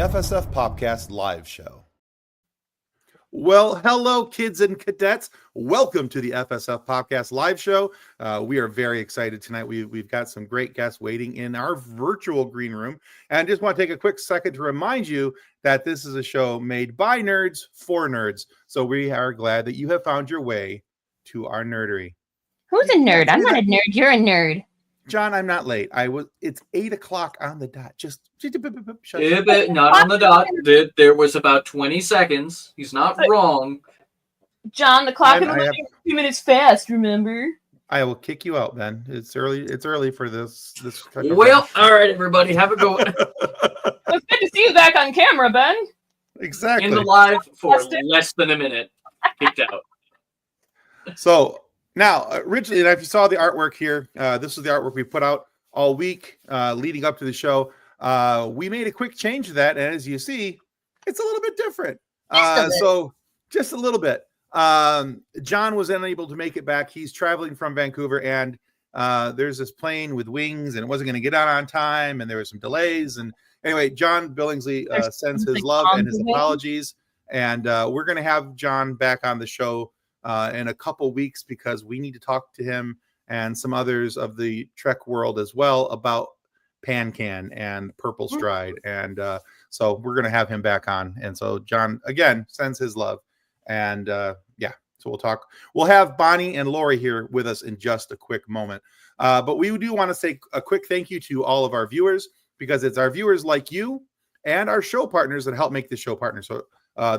FSF PopCast live show. Well, hello, kids and cadets. Welcome to the FSF PopCast live show. We are very excited tonight. We've got some great guests waiting in our virtual green room. And just want to take a quick second to remind you that this is a show made by nerds for nerds. So we are glad that you have found your way to our nerdery. Who's a nerd? I'm not a nerd. You're a nerd. John, I'm not late. It's 8 o'clock on the dot. Just not on the dot. There was about 20 seconds. He's not wrong. John, the clock in the living room 2 minutes fast, remember? I will kick you out, Ben. It's early for this. Well, all right, everybody. Have a go. It's good to see you back on camera, Ben. Exactly. In the live for less than a minute. Kicked out. So now, originally, and if you saw the artwork here, this is the artwork we put out all week leading up to the show. We made a quick change to that, and as you see, it's a little bit different. So just a little bit. John was unable to make it back. He's traveling from Vancouver, and there's this plane with wings, and it wasn't going to get out on time, and there were some delays. And anyway, John Billingsley sends his love and his apologies, and we're going to have John back on the show in a couple weeks because we need to talk to him and some others of the Trek world as well about PanCan and Purple Stride. And so we're going to have him back on. And so John, again, sends his love. And so we'll talk. We'll have Bonnie and Lori here with us in just a quick moment. But we do want to say a quick thank you to all of our viewers, because it's our viewers like you and our show partners that help make this show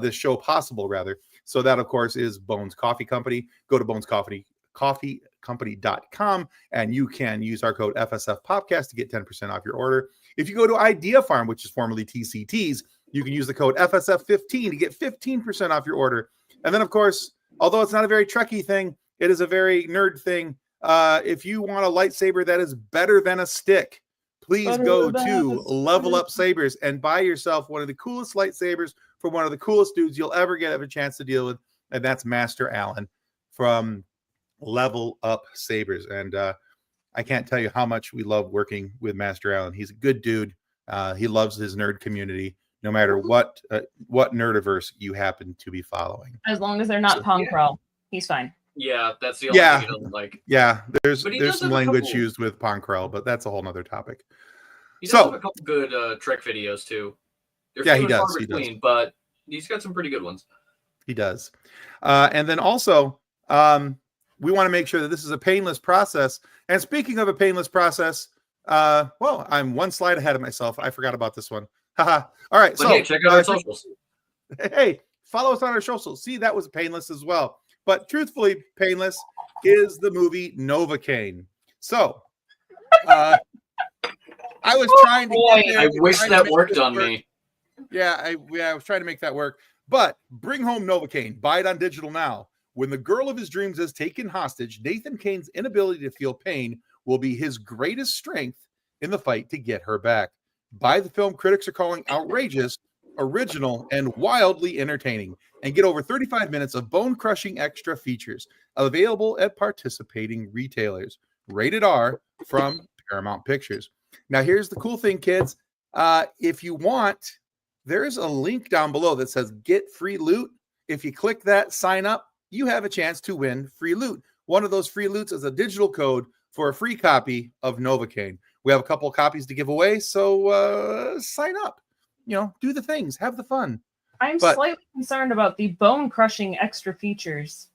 this show possible, rather. So that, of course, is Bones Coffee Company. Go to bonescoffeecompany.com and you can use our code FSF PopCast to get 10% off your order. If you go to Idea Farm, which is formerly TCTs, you can use the code FSF15 to get 15% off your order. And then, of course, although it's not a very Trekkie thing, it is a very nerd thing. If you want a lightsaber that is better than a stick, please go to Level Up Sabers and buy yourself one of the coolest lightsabers from one of the coolest dudes you'll ever get a chance to deal with, and that's Master Alan from Level Up Sabers. And I can't tell you how much we love working with Master Alan. He's a good dude. He loves his nerd community, no matter what nerdiverse you happen to be following. As long as they're not punk crawl, he's fine. Yeah, that's the only thing he doesn't like. Yeah, there's some language used with Ponkrell, but that's a whole nother topic. He does have a couple good Trek videos too. They're he does. But he's got some pretty good ones. He does. And then also, we want to make sure that this is a painless process. And speaking of a painless process, well, I'm one slide ahead of myself. I forgot about this one. Haha. All right. But hey, check out our socials. Hey, follow us on our socials. See, that was painless as well. But truthfully, painless is the movie Novocaine. So, I was trying to get there. I wish that worked on me. Yeah, I was trying to make that work. But bring home Novocaine. Buy it on digital now. When the girl of his dreams is taken hostage, Nathan Kane's inability to feel pain will be his greatest strength in the fight to get her back. Buy the film critics are calling outrageous, original, and wildly entertaining. And get over 35 minutes of bone-crushing extra features available at participating retailers. Rated R from Paramount Pictures. Now, here's the cool thing, kids. If you want, there is a link down below that says Get Free Loot. If you click that, sign up, you have a chance to win free loot. One of those free loots is a digital code for a free copy of Novocaine. We have a couple of copies to give away, so sign up. Do the things, have the fun. I'm slightly concerned about the bone-crushing extra features.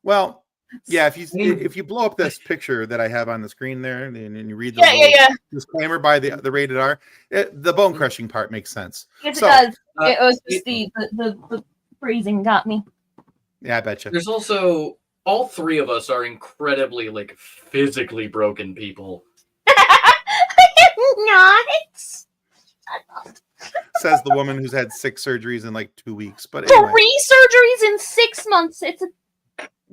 Well, yeah, if you blow up this picture that I have on the screen there, and you read the disclaimer by the rated R, the bone-crushing part makes sense. Yes, it does. It was just the phrasing got me. Yeah, I bet you. There's also, all three of us are incredibly, physically broken people. Not. Says the woman who's had 6 surgeries in 2 weeks. But anyway. 3 surgeries in 6 months. It's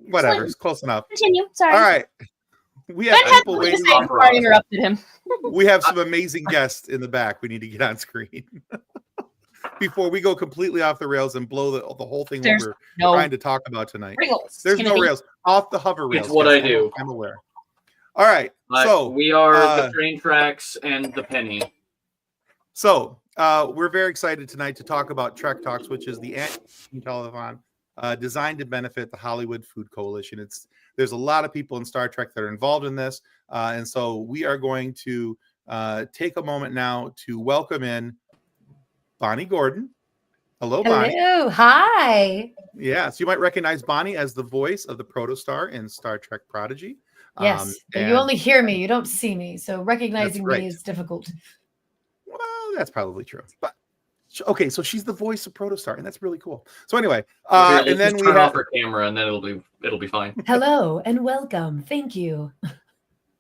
whatever. It's close enough. Continue. Sorry. All right. We have people waiting. I interrupted him. We have some amazing guests in the back. We need to get on screen before we go completely off the rails and blow the whole thing we're trying to talk about tonight. Rails. There's no rails. Off the hover rails. It's what I do. I'm aware. All right. So we are the train tracks and the penny. So we're very excited tonight to talk about Trek Talks, which is the annual telethon designed to benefit the Hollywood Food Coalition. There's a lot of people in Star Trek that are involved in this, and so we are going to take a moment now to welcome in Bonnie Gordon. Hello, Bonnie. Hello, hi. Yeah, so you might recognize Bonnie as the voice of the Protostar in Star Trek Prodigy. Yes, but and you only hear me, you don't see me, so recognizing right. me is difficult. Well, that's probably true. But okay, so she's the voice of Protostar, and that's really cool. So anyway, Here, and then we turn have off her camera, and then it'll be fine. Hello and welcome. Thank you.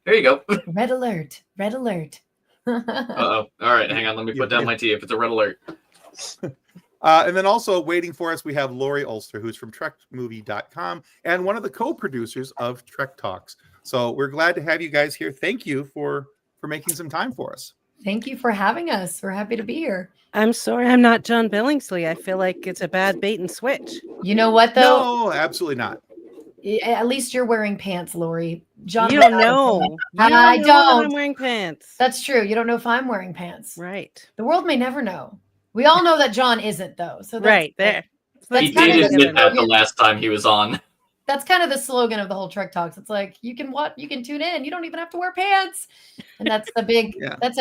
There you go. Red alert. Red alert. Uh-oh. All right, hang on. Let me put down my tea if it's a red alert. and then also waiting for us, we have Lori Ulster, who's from TrekMovie.com and one of the co-producers of Trek Talks. So we're glad to have you guys here. Thank you for making some time for us. Thank you for having us. We're happy to be here. I'm sorry I'm not John Billingsley. I feel like it's a bad bait and switch. You know what, though? No, absolutely not. At least you're wearing pants, Lori. John, You don't know. I know that don't. I'm wearing pants. That's true. You don't know if I'm wearing pants. Right. The world may never know. We all know that John isn't, though. So that's, Right there. That's He kind did of admit that the the, last time he was on. that's kind of the slogan of the whole Trek Talks. It's like you can tune in. You don't even have to wear pants, and that's the big. Yeah. That's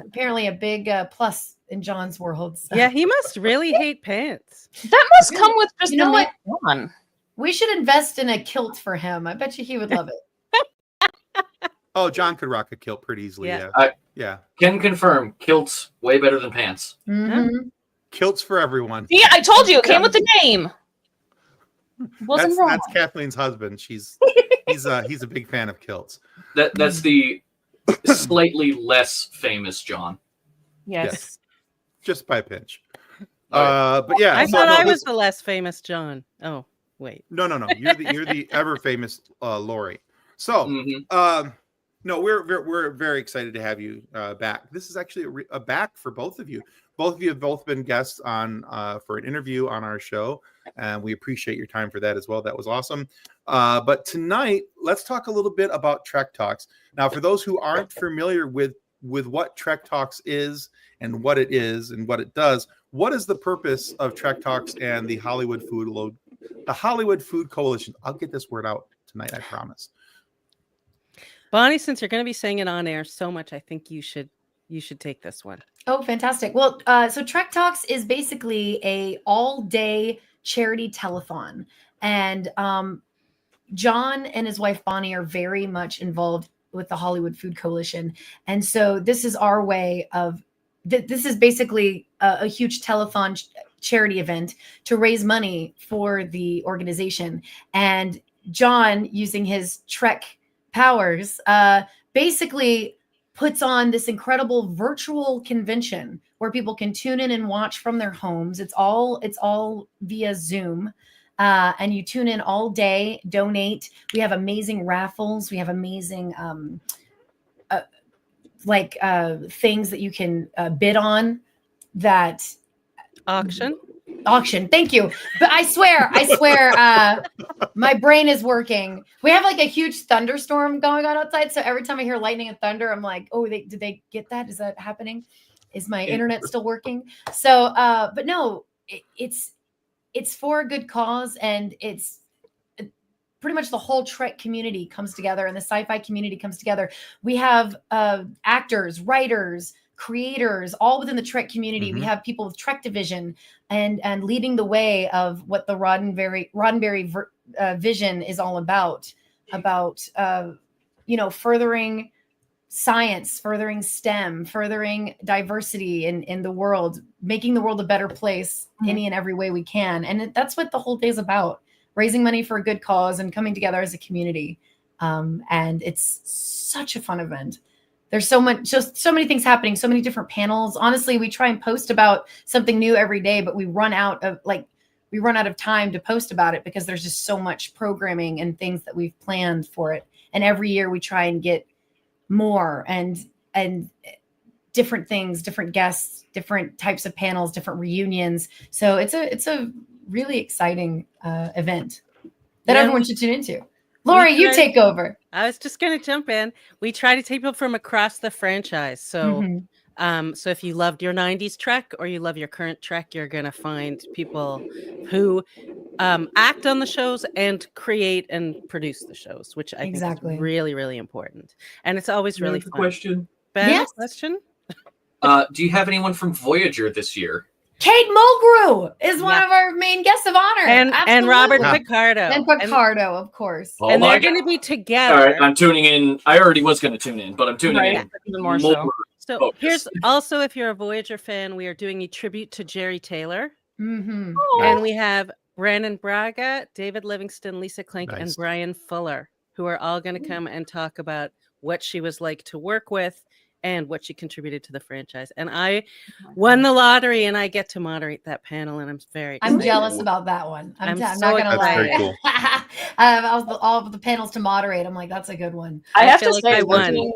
apparently a big plus in John's world. So. Yeah, he must really hate pants. That must come with just You know the what? name on. We should invest in a kilt for him. I bet you he would love it. Oh, John could rock a kilt pretty easily. Yeah. Yeah. Can confirm, kilts way better than pants. Mhm. Kilts for everyone. See, I told you it came with the name. Wasn't wrong. That's Kathleen's husband. He's a big fan of kilts. That's the slightly less famous John. Yes. Just by a pinch. All But yeah, I so thought no, I was this- the less famous John. Oh, wait. no. You're the ever famous Lori. So Mhm. no, we're very excited to have you back. This is actually a back for both of you. Both of you have both been guests on for an interview on our show, and we appreciate your time for that as well. That was awesome. But tonight, let's talk a little bit about Trek Talks. Now, for those who aren't familiar with what Trek Talks is and what it does, what is the purpose of Trek Talks and the Hollywood Food Coalition? I'll get this word out tonight, I promise. Bonnie, since you're going to be saying it on air so much, I think you should take this one. Oh, fantastic. Well, so Trek Talks is basically a all-day charity telethon. And John and his wife, Bonnie, are very much involved with the Hollywood Food Coalition. And so this is our way of, this is basically a huge telethon charity event to raise money for the organization. And John, using his Trek powers, basically puts on this incredible virtual convention where people can tune in and watch from their homes. It's all via Zoom. And you tune in all day, donate. We have amazing raffles. We have amazing things that you can bid on. That Auction. Thank you. But I swear, my brain is working. We have like a huge thunderstorm going on outside. So every time I hear lightning and thunder, I'm like, oh, did they get that? Is that happening? Is my internet still working? So, but no, it's for a good cause, and it's pretty much the whole Trek community comes together, and the sci-fi community comes together. We have actors, writers, creators, all within the Trek community. Mm-hmm. We have people with Trek Division and leading the way of what the Roddenberry vision is all about furthering science, furthering STEM, furthering diversity in the world, making the world a better place any and every way we can. And that's what the whole day is about, raising money for a good cause and coming together as a community. And it's such a fun event. There's so many things happening, so many different panels. Honestly, we try and post about something new every day, but we run out of time to post about it because there's just so much programming and things that we've planned for it. And every year we try and get more and different things, different guests, different types of panels, different reunions. So it's a really exciting event that everyone should tune into. Lori, you take over. I was just going to jump in. We try to take people from across the franchise. So So if you loved your 90s Trek or you love your current Trek, you're going to find people who act on the shows and create and produce the shows, which I think Exactly. is really, really important. And it's always really fun. Question. Ben, Yes. question? Do you have anyone from Voyager this year? Kate Mulgrew is one Yeah. of our main guests of honor. And Robert Absolutely. Picardo. And Picardo, of course. Oh And my they're God. going to be All together. right, I'm tuning in. I already was going to tune in, but I'm tuning Right. in. Even more so. So Focus. here's also, if you're a Voyager fan, we are doing a tribute to Jerry Taylor. Mm-hmm. And we have Brandon Braga, David Livingston, Lisa Klink, and Nice. Brian Fuller, who are all going to come and talk about what she was like to work with and what she contributed to the franchise. And I won the lottery, and I get to moderate that panel, and I'm very I'm excited. jealous about that one. I'm I'm not gonna so lie. excited. That's very cool. all of the panels to moderate. I'm like, that's a good one. I I have feel to like say, I won.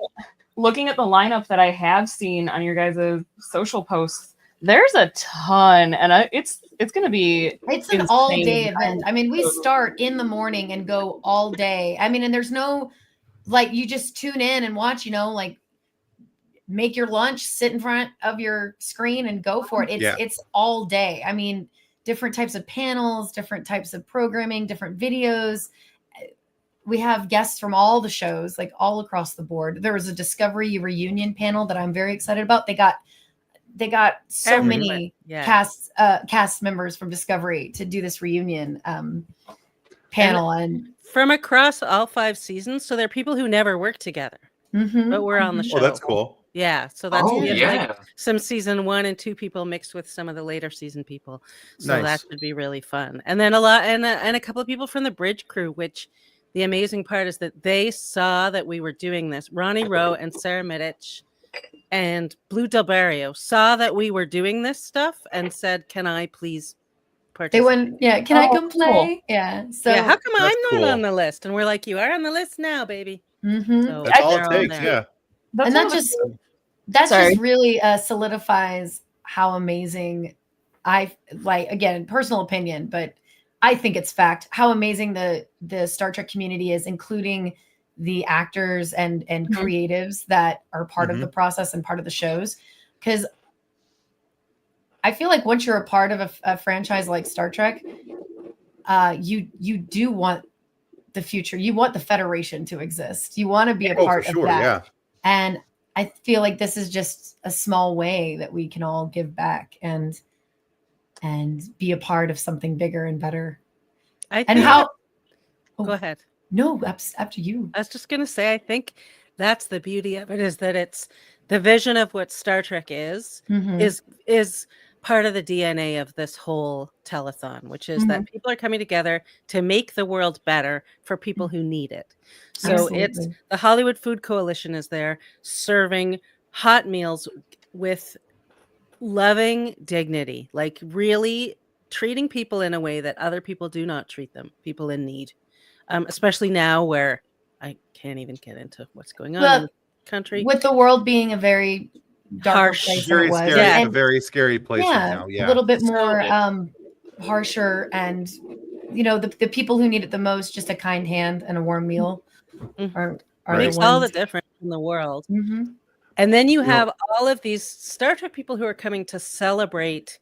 looking at the lineup that I have seen on your guys' social posts, there's a ton, and it's going to be It's an insane. all-day event. I mean, we start in the morning and go all day. I mean, and there's no like you just tune in and watch, like make your lunch, sit in front of your screen and go for it. It's all day. I mean, different types of panels, different types of programming, different videos. We have guests from all the shows, like all across the board. There was a Discovery reunion panel that I'm very excited about. They got so Everyone. many Yeah. cast members from Discovery to do this reunion panel, and From across all 5 seasons. So there are people who never worked together, Mhm. but we're on the show. Oh, that's cool. Yeah. So that's Oh, we have, yeah. like, some season 1 and 2 people mixed with some of the later season people. So that Nice. should be really fun. And then a couple of people from the bridge crew, which the amazing part is that they saw that we were doing this. Ronnie Rowe and Sarah Midich and Blue Del Barrio saw that we were doing this stuff and said, "Can I please they participate?" went, yeah, can I Oh, come play? Yeah. So Yeah, how come I'm That's not cool. on the list? And we're like, "You are on the list now, baby." Mhm. So That's all they're it takes. there. Yeah. That's And one that of the- just that Sorry. just really solidifies how amazing I like, again, personal opinion, but I think it's fact how amazing the Star Trek community is, including the actors and creatives that are part of the process and part of the shows. Because I feel like once you're a part of a franchise like Star Trek, you do want the future. You want the Federation to exist. You want to be a Oh, for part sure. of that. Yeah. And I feel like this is just a small way that we can all give back and be a part of something bigger and better. I And think how? Go ahead. No, after you. I was just going to say, I think that's the beauty of it, is that it's the vision of what Star Trek is part of the DNA of this whole telethon, which is that people are coming together to make the world better for people who need it. So it's Absolutely. the Hollywood Food Coalition is there serving hot meals with loving dignity, like really treating people in a way that other people do not treat them, people in need. Especially now where I can't even get into what's going on in the country. With the world being a very darker Harsh. place than Very it was. scary. Yeah. It's a And very scary place right now. a Yeah. little bit So more good. harsher, and the people who need it the most, just a kind hand and a warm meal Mhm. are Makes the all the ones. difference in the world. Mhm. And then you You know- have all of these Star Trek people who are coming to celebrate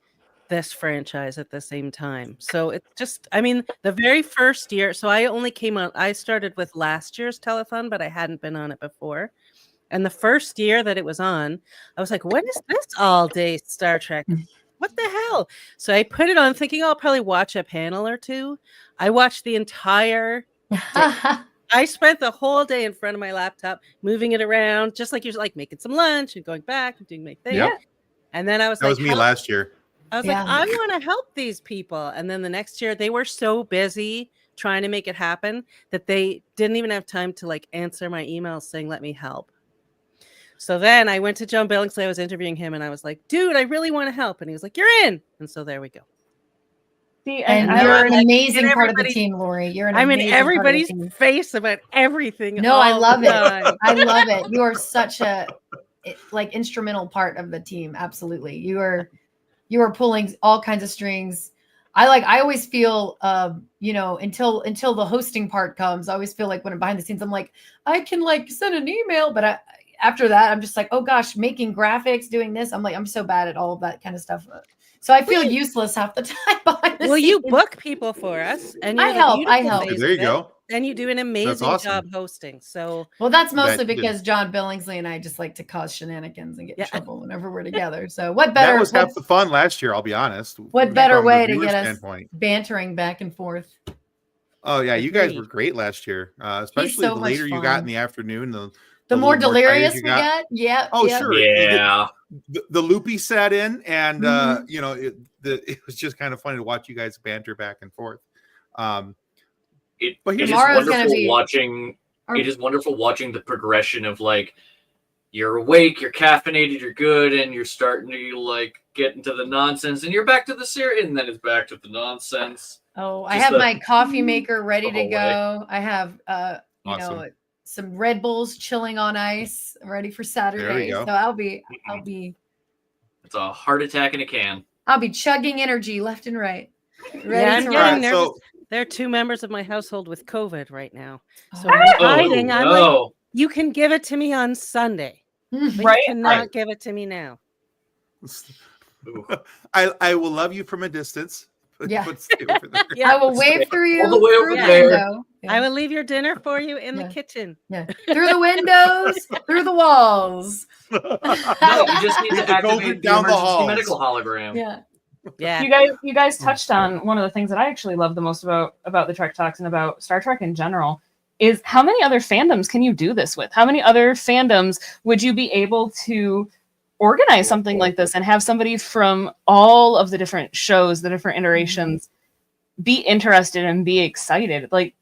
this franchise at the same time. So it's just, I mean, the very first year, so I started with last year's telethon, but I hadn't been on it before. And the first year that it was on, I was like, what is this all day Star Trek? What the hell? So I put it on thinking, I'll probably watch a panel or two. I watched the entire I spent the whole day in front of my laptop, moving it around, just like you're like making some lunch and going back and doing my thing. Yep. And then I was That was me last year. I was Yeah. like, I want to help these people. And then the next year, they were so busy trying to make it happen that they didn't even have time to like answer my emails saying, let me help. So then I went to John Billingsley. I was interviewing him and I was like, dude, I really want to help. And he was like, you're in. And so there we go. See, And I- you're I'm an like, amazing in part of the everybody's- team, Lori. You're an I'm in amazing part of the everybody's team. face about everything. No, I all love the it. time. I love it. You are such a instrumental part of the team. Absolutely. You are pulling all kinds of strings. I always feel until the hosting part comes, I always feel like when I'm behind the scenes, I'm like, I can like send an email, but after that, I'm just like, oh gosh, making graphics, doing this. I'm like, I'm so bad at all of that kind of stuff. So I feel useless half the time behind the Well, scenes. you book people for us, and you I have a help, I beautiful help. face There you of it, go. and you do an amazing awesome. job hosting. So Well, that's mostly That- because John Billingsley and I just like to cause shenanigans and get in Yeah. trouble whenever we're together. So what better? That was half the fun last year, I'll be honest. What better from the way to viewer get us standpoint. bantering back and forth? Oh yeah, you guys Agreed. were great last year. Especially so the much later you got in fun. the afternoon, the The more little tired delirious you we got. get, yeah. Oh yeah. sure, Yeah. the loopy set in, and Mhm. you know, it was just kind of funny to watch you guys banter back and forth. But It here's is Tomorrow's gonna wonderful be- watching. Our- It is wonderful watching the progression of like you're awake, you're caffeinated, you're good, and you're starting to like get into the nonsense, and you're back to the serious, and then it's back to the nonsense. Oh, I Just have the- my coffee maker ready the to whole way. go. I have Awesome. some Red Bulls chilling on ice, ready for Saturday. go. So I'll be It's a heart attack in a can. chugging energy left and right. Ready Yeah, I'm to getting rock. Alright, nervous. so There are 2 members of my household with COVID right now. So Oh. I'm hiding. I'm like, no. you can give it to me on Sunday, but Right? you cannot give it to me now. Ooh. I will love you from a distance. Yeah. But stay over there. Yeah. I will wave through you All the way over through the there. window. Yeah. I will leave your dinner for you in Yeah. the kitchen. Yeah. Through the windows, through the walls. No, you just need Get to the activate COVID the down the emergency halls. medical hologram. Yeah. Yeah. You guys touched on one of the things that I actually love the most about the TrekTalks and about Star Trek in general is how many other fandoms can you do this with? How many other fandoms would you be able to organize something like this and have somebody from all of the different shows, the different iterations, be interested and be excited? Like,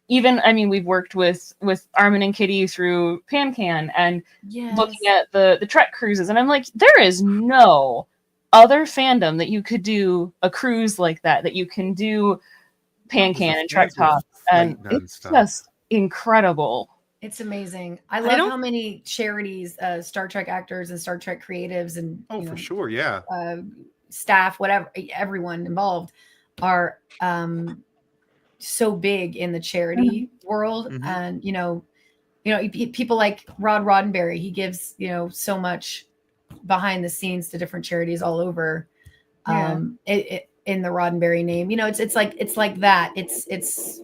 even, I mean, we've worked with Armin and Kitty through PanCan and Yes. looking at the Trek cruises, and I'm like, there is no other fandom that you could do a cruise like that you can do PanCan and Trek Talks, and Fighting it's nonstop. just incredible. It's amazing. I love don't- how many charities, Star Trek actors and Star Trek creatives and Oh, you for know, sure, yeah. staff, whatever, everyone involved are so big in the charity world. Mhm. And people like Rod Roddenberry, he gives so much behind the scenes to different charities all over. Yeah. In the Roddenberry name, it's like that. It's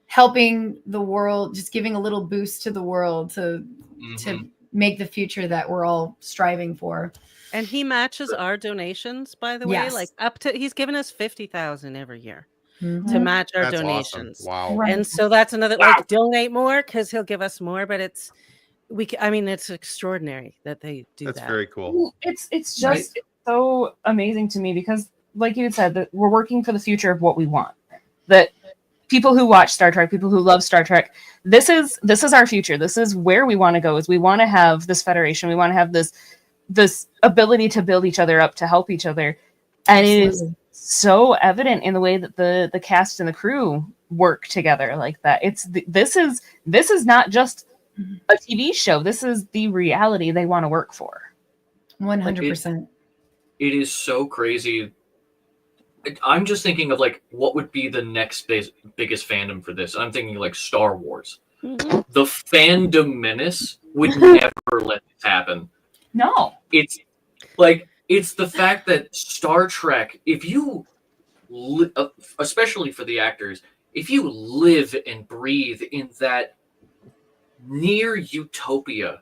helping the world, just giving a little boost to the world to make the future that we're all striving for. And he matches our donations, by the way. Yes. Like he's given us 50,000 every year Mhm. to match our That's donations. awesome. Wow. Right. And so that's another like donate more because he'll give us more. But it's extraordinary that they do That's that. very cool. It's just it's so amazing to me because, like you had said, that we're working for the future of what we want. That people who watch Star Trek, people who love Star Trek, this is our future. This is where we want to go. Is we want to have this federation. We want to have this ability to build each other up, to help each other, and it is so evident in the way that the cast and the crew work together like that. This is not just a TV show. This is the reality they want to work for. 100%. It is so crazy. I'm just thinking of like what would be the next biggest fandom for this. I'm thinking like Star Wars. Mhm. The fandom menace would never let this happen. No. It's the fact that Star Trek, if you especially for the actors, if you live and breathe in that near utopia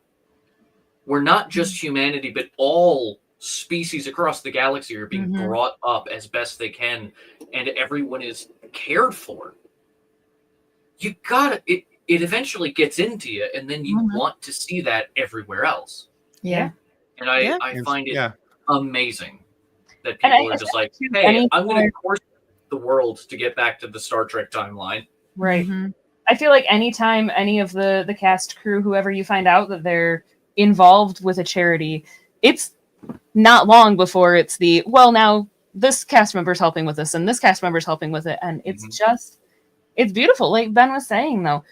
where not just humanity but all species across the galaxy are being Mhm. brought up as best they can and everyone is cared for, you gotta it eventually gets into you and then you Mhm. want to see that everywhere else. Yeah. And I And- find it yeah. amazing that And I- people are just like, too, hey, any I'm going more- to course the world to get back to the Star Trek timeline. Right. Mhm. I feel like anytime any of the cast, crew, whoever you find out that they're involved with a charity, it's not long before it's now this cast member's helping with this and this cast member's helping with it. And it's it's beautiful. Like Ben was saying though,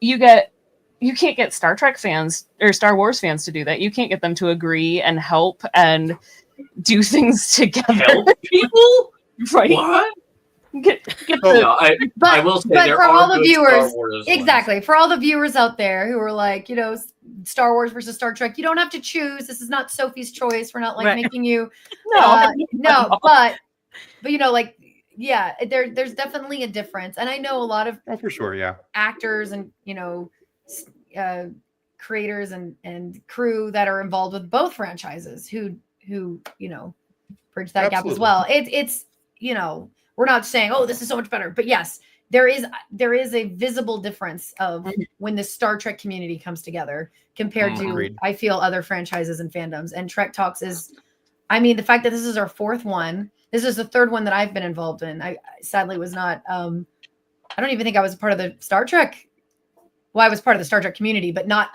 you can't get Star Trek fans or Star Wars fans to do that. You can't get them to agree and help and do things together. Help people? Right. What? Get Oh, the, No, I But will say but there for are all the good viewers, Star Wars ones. exactly, for all the viewers out there who are like, Star Wars versus Star Trek. You don't have to choose. This is not Sophie's choice. We're not like Right. making you No, no, but you know, like, yeah, there's definitely a difference. And I know a lot of Oh, for sure, yeah. actors and, you know, creators and crew that are involved with both franchises who, you know, bridge that gap as Absolutely. well. It's, you know, we're not saying, oh, this is so much better, but yes, there is a visible difference of when the Star Trek community comes together compared to, Agreed. I feel, other franchises and fandoms. And Trek Talks is, I mean, the fact that this is our fourth one, this is the third one that I've been involved in. I sadly was not, I don't even think I was a part of the Star Trek. Well, I was part of the Star Trek community, but not,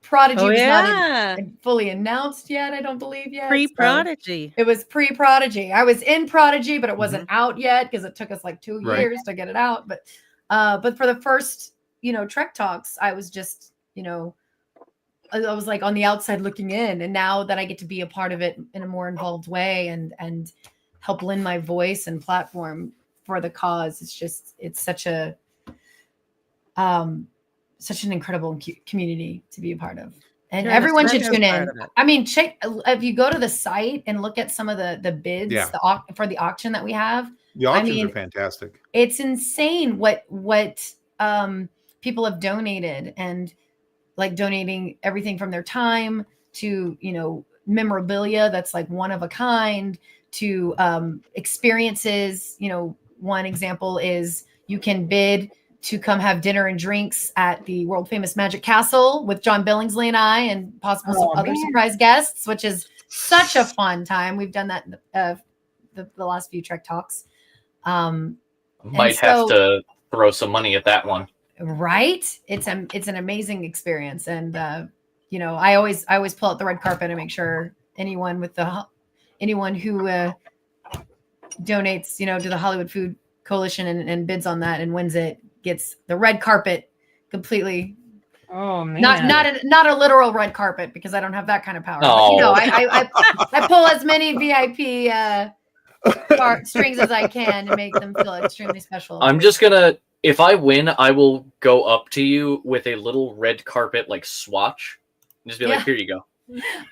Prodigy was not fully announced yet. I don't believe yet. Pre-Prodigy. So it was pre-Prodigy. I was in Prodigy, but it wasn't out yet because it took us like 2 Right. years to get it out. But for the first, you know, Trek Talks, I was just, you know, I was like on the outside looking in. And now that I get to be a part of it in a more involved way and help lend my voice and platform for the cause, it's such an incredible community to be a part of. And Yeah, everyone that's should the tune best part in. of it. I mean, check if you go to the site and look at some of the bids for the auction that we have. The auctions mean, are fantastic. It's insane what people have donated, and like donating everything from their time to, you know, memorabilia that's like one of a kind to experiences. You know, one example is you can bid to come have dinner and drinks at the world famous Magic Castle with John Billingsley and I, and possible some other surprise guests, which is such a fun time. We've done that in the last few Trek Talks. Might have to throw some money at that one. Right? It's an amazing experience. And you know, I always pull out the red carpet and make sure anyone who donates, you know, to the Hollywood Food Coalition and bids on that and wins it gets the red carpet completely. Oh man. Not a literal red carpet, because I don't have that kind of power. But, you know, I pull as many VIP strings as I can to make them feel extremely special. I'm just gonna, if I win, I will go up to you with a little red carpet like swatch. And just be like, here you go.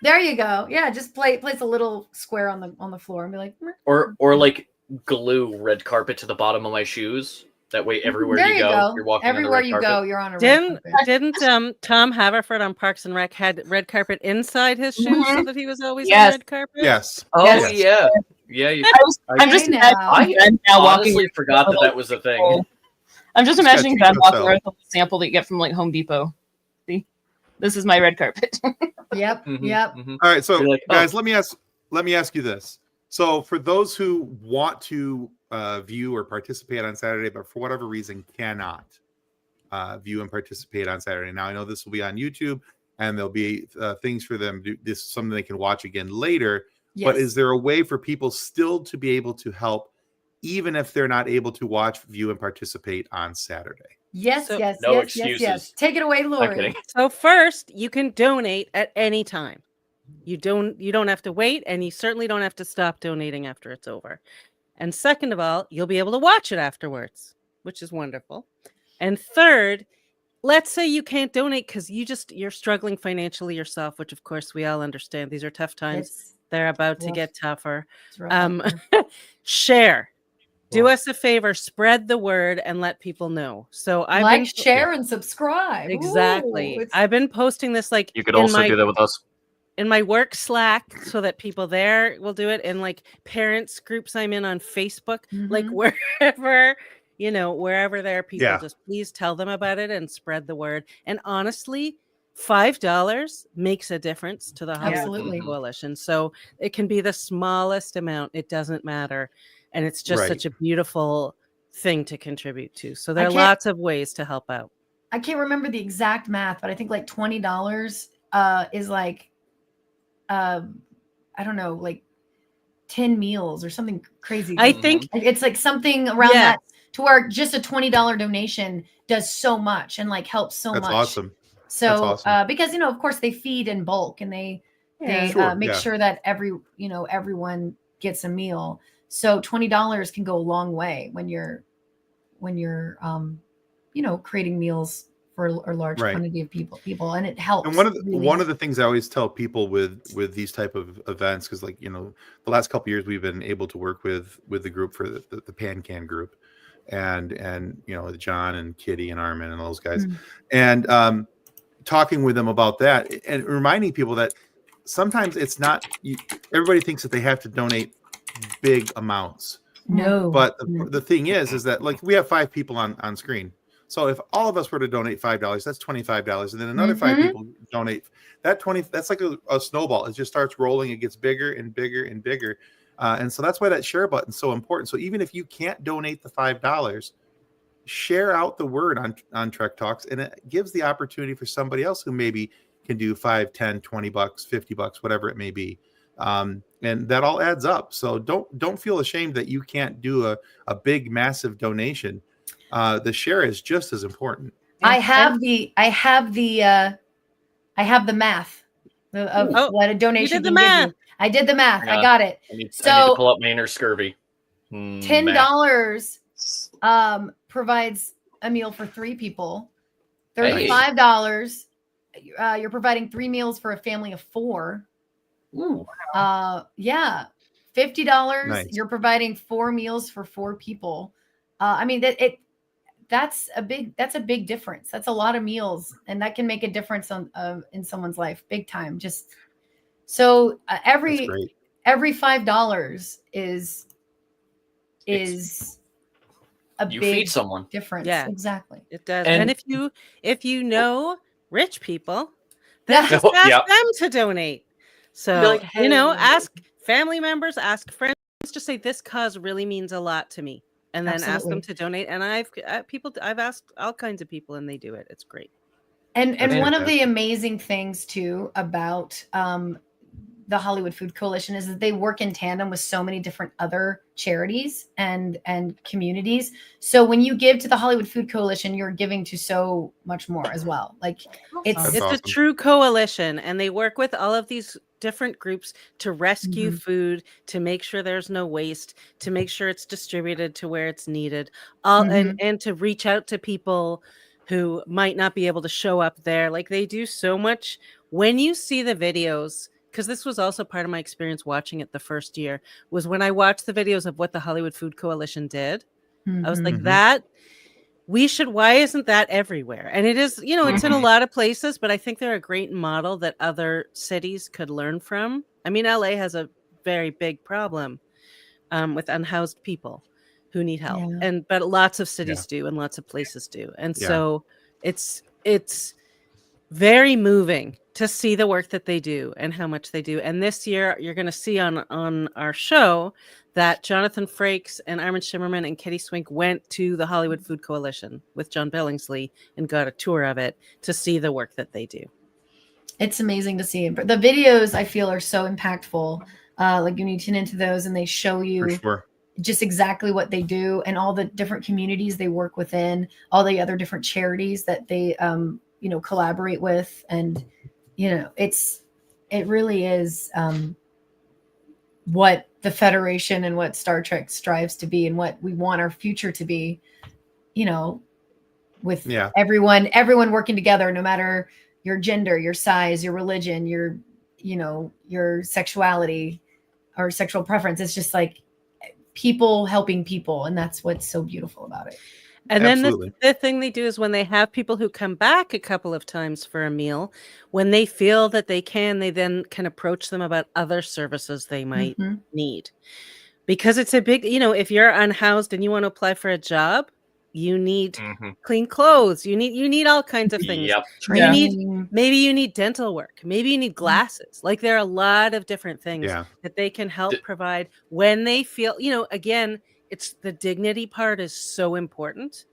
There you go. Yeah, just place a little square on the floor and be like, or like glue red carpet to the bottom of my shoes. That way, everywhere there you go, you're walking everywhere on the red you carpet. go, you're on a red carpet. Didn't Tom Haverford on Parks and Rec had red carpet inside his shoes so that he was always on red carpet? Yes. Oh Yes. yeah. I'm just imagining Ben now walking. Honestly forgot that was a thing. I'm just Just gotta imagining teach Ben walking yourself. around with a sample that you get from like Home Depot. See, this is my red carpet. Yep. All right, so You're like, guys, let me ask you this. So for those who want to view or participate on Saturday, but for whatever reason cannot view and participate on Saturday. Now I know this will be on YouTube, and there'll be things for them. This is something they can watch again later. Yes. But is there a way for people still to be able to help, even if they're not able to watch, view, and participate on Saturday? Yes. So- Yes. No yes. excuses. Yes. Take it away, I'm Lori. kidding. So first, you can donate at any time. You don't have to wait, and you certainly don't have to stop donating after it's over. And second of all, you'll be able to watch it afterwards, which is wonderful. And third, let's say you can't donate because you're struggling financially yourself, which of course we all understand. These are tough times. They're about to rough. get tougher. It's rough. Share. Do us a favor, spread the word and let people know. So share, and subscribe. Exactly. Ooh, I've been posting this like You could also do that with us. in my work Slack so that people there will do it, in like parents groups I'm in on Facebook, like wherever there are people, just please tell them about it and spread the word. And honestly, $5 makes a difference to the Hollywood Food Coalition. So it can be the smallest amount. It doesn't matter. And it's just such a beautiful thing to contribute to. So there are lots of ways to help out. I can't remember the exact math, but I think like $20 is like, I don't know, like 10 meals or something crazy. I think it's like something around that, to where just a $20 donation does so much and like helps so much. That's awesome. So, That's awesome. because, you know, of course they feed in bulk and they make sure that everyone gets a meal. So $20 can go a long way when you're creating meals for a large Right. quantity of people, and it helps. And one of really the things I always tell people with these type of events, because like the last couple of years we've been able to work with the group for the Pan Can group, and John and Kitty and Armin and those guys, Mm. and talking with them about that and reminding people that sometimes it's not everybody thinks that they have to donate big amounts. No, But the thing is that like we have 5 people on screen. So if all of us were to donate $5, that's $25, and then another 5 people donate that 20. That's like a snowball. It just starts rolling. It gets bigger and bigger and bigger, and so that's why that share button is so important. So even if you can't donate the $5, share out the word on Trek Talks, and it gives the opportunity for somebody else who maybe can do $5, $10, $20, $50, whatever it may be. And that all adds up. So don't feel ashamed that you can't do a big, massive donation. The share is just as important. I have the math of what a donation You did the can math. give you. I did the math. Yeah. I got it. I need to So pull up my inner scurvy. $10 provides a meal for 3 people. Hey. $35, you're providing 3 meals for a family of 4. Ooh. Yeah. $50, Nice. you're providing 4 meals for 4 people. I mean that's a big difference. That's a lot of meals, and that can make a difference in someone's life, big time. Just so every $5 is a You big feed someone. difference. Yeah. Exactly. It does. And- And if you know rich people, then Yeah. just ask them to donate. So Be like, "Hey." ask family members, ask friends. Just say this cause really means a lot to me, and then ask Absolutely. them to donate. And I've asked all kinds of people, and they do it. It's great. And That's one of the fantastic. amazing things too about the Hollywood Food Coalition is that they work in tandem with so many different other charities and communities. So when you give to the Hollywood Food Coalition, you're giving to so much more as well. Like it's That's It's awesome. a true coalition, and they work with all of these different groups to rescue food, to make sure there's no waste, to make sure it's distributed to where it's needed, and to reach out to people who might not be able to show up there. Like they do so much. When you see the videos, because this was also part of my experience watching it the first year, was when I watched the videos of what the Hollywood Food Coalition did. I was like, why isn't that everywhere? And it is, it's in a lot of places, but I think they're a great model that other cities could learn from. I mean, LA has a very big problem with unhoused people who need help. Yeah. But lots of cities do, and lots of places do. And so it's very moving to see the work that they do and how much they do. And this year, you're going to see on our show that Jonathan Frakes and Armin Shimmerman and Kitty Swink went to the Hollywood Food Coalition with John Billingsley and got a tour of it to see the work that they do. It's amazing to see. But the videos I feel are so impactful. Like when you tune into those and they show you For sure. just exactly what they do and all the different communities they work within, all the other different charities that they collaborate with, and it really is what the Federation and what Star Trek strives to be and what we want our future to be, with everyone working together, no matter your gender, your size, your religion, your sexuality or sexual preference. It's just like people helping people. And that's what's so beautiful about it. And then the thing they do is when they have people who come back a couple of times for a meal, when they feel that they then can approach them about other services they might need. Because it's a big, if you're unhoused and you want to apply for a job, you need clean clothes. You need all kinds of things. Yep. Maybe you need dental work. Maybe you need glasses. Like there are a lot of different things that they can help provide when they feel, again, it's the dignity part is so important,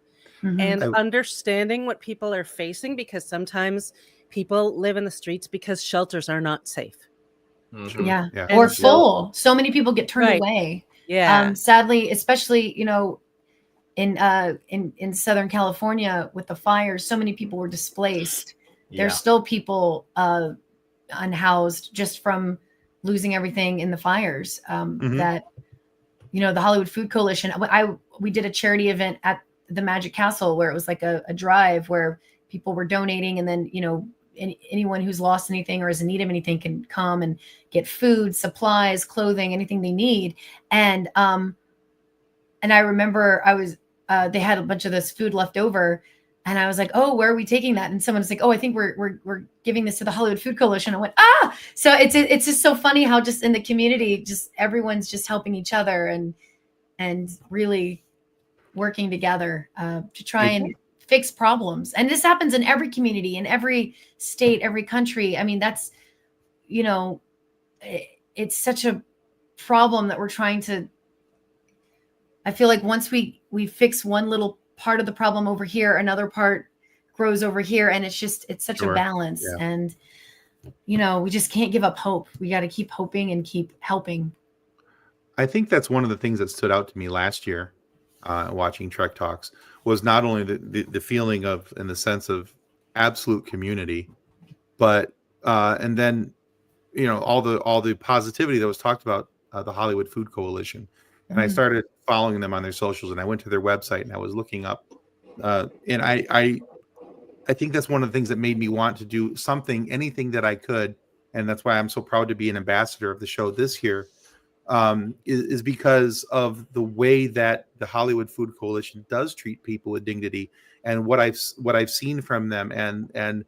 and understanding what people are facing, because sometimes people live in the streets because shelters are not safe. Yeah. And Or full. So many people get turned away. Yeah. Sadly, especially, in Southern California with the fires, so many people were displaced. There's still people unhoused just from losing everything in the fires. That the Hollywood Food Coalition, we did a charity event at the Magic Castle where it was like a drive where people were donating, and then, anyone who's lost anything or is in need of anything can come and get food, supplies, clothing, anything they need. And I remember they had a bunch of this food left over, and I was like, oh, where are we taking that? And someone's like, oh, I think we're giving this to the Hollywood Food Coalition. I went, ah. So it's just so funny how just in the community, just everyone's just helping each other and really working together to try and fix problems. And this happens in every community, in every state, every country. I mean, that's, it's such a problem that we're trying to, I feel like once we fix one little part of the problem over here, another part grows over here. And it's such a balance. Yeah. And, we just can't give up hope. We got to keep hoping and keep helping. I think that's one of the things that stood out to me last year, watching Trek Talks, was not only the feeling of and the sense of absolute community, but and then all the positivity that was talked about the Hollywood Food Coalition, and I started following them on their socials, and I went to their website and I was looking up, and I think that's one of the things that made me want to do anything that I could, and that's why I'm so proud to be an ambassador of the show this year. Is because of the way that the Hollywood Food Coalition does treat people with dignity, and what I've seen from them, and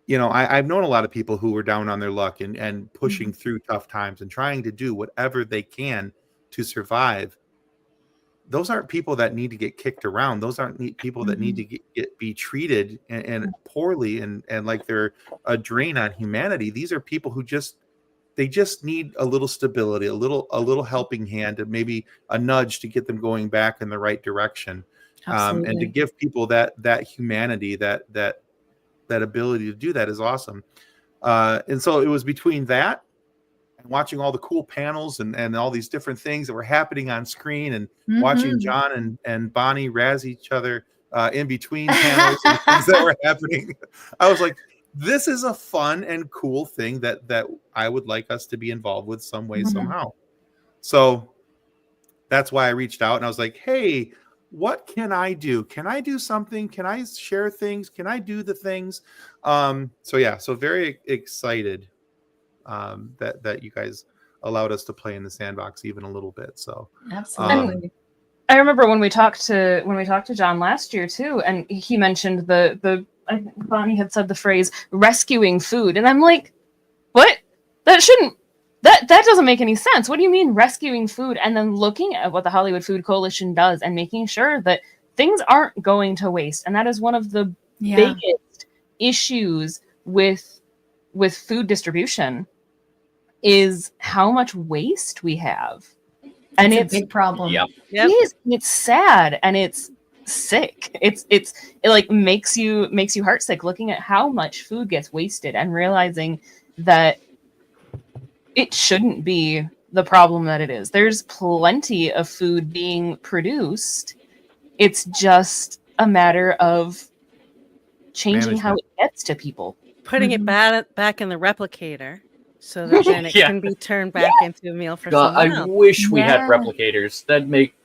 I've known a lot of people who were down on their luck and pushing through tough times and trying to do whatever they can to survive. Those aren't people that need to get kicked around. Those aren't people that need to be treated and poorly and like they're a drain on humanity. These are people who just need a little stability, a little helping hand, and maybe a nudge to get them going back in the right direction. And to give people that humanity, that ability to do that is awesome. And so it was between that and watching all the cool panels and all these different things that were happening on screen, and watching John and Bonnie razz each other in between panels and things that were happening. I was like, this is a fun and cool thing that I would like us to be involved with some way, somehow. So that's why I reached out and I was like, hey, what can I do? Can I do something? Can I share things? Can I do the things? So very excited that you guys allowed us to play in the sandbox even a little bit. So absolutely. I remember when we talked to John last year too, and he mentioned the I think Bonnie had said the phrase rescuing food, and I'm like, what? That doesn't make any sense. What do you mean rescuing food? And then looking at what the Hollywood Food Coalition does and making sure that things aren't going to waste. And that is one of the biggest issues with food distribution, is how much waste we have. And it's a big problem. It's sad and it's sick. It like makes you heartsick looking at how much food gets wasted and realizing that it shouldn't be the problem that it is. There's plenty of food being produced. It's just a matter of changing how it gets to people. Putting it back in the replicator so that then it can be turned back into a meal for someone else. I wish we had replicators. That'd make...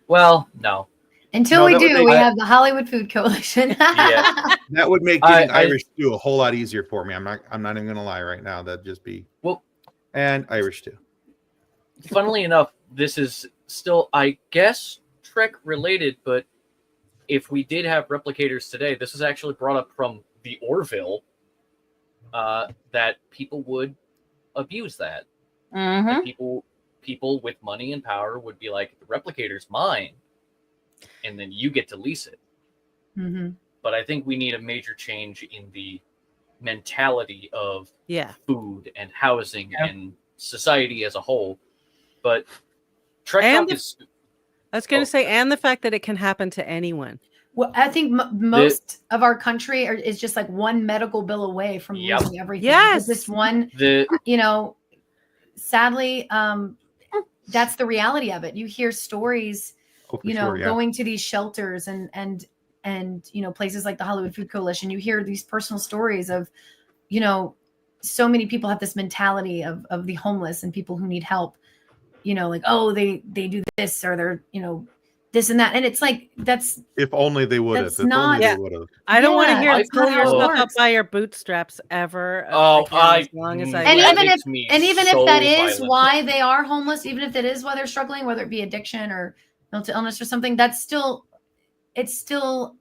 Well, no. Until we do, we have the Hollywood Food Coalition. That would make getting Irish stew a whole lot easier for me. I'm not even going to lie right now. That'd just be... And Irish stew. Funnily enough, this is still, I guess, Trek related, but if we did have replicators today, this is actually brought up from the Orville, that people would abuse that. Like people with money and power would be like, the replicator's mine, and then you get to lease it. But I think we need a major change in the mentality of food and housing and society as a whole. But TrekTalks is... I was going to say, and the fact that it can happen to anyone. Well, I think most of our country is just like one medical bill away from losing everything. Yes. This one, sadly, that's the reality of it. You hear stories, going to these shelters and places like the Hollywood Food Coalition. You hear these personal stories of, so many people have this mentality of the homeless and people who need help, like, oh, they do this, or they're, this and that, and it's like If only they would have. That's If only not- they Yeah. would have. I don't want to Yeah, hear it's pull not how it yourself up works. by your bootstraps ever. Oh, again, as long as I And that even makes me even so if that is violent. why they are homeless, even if that is why they're struggling, whether it be addiction or mental illness or something, it's still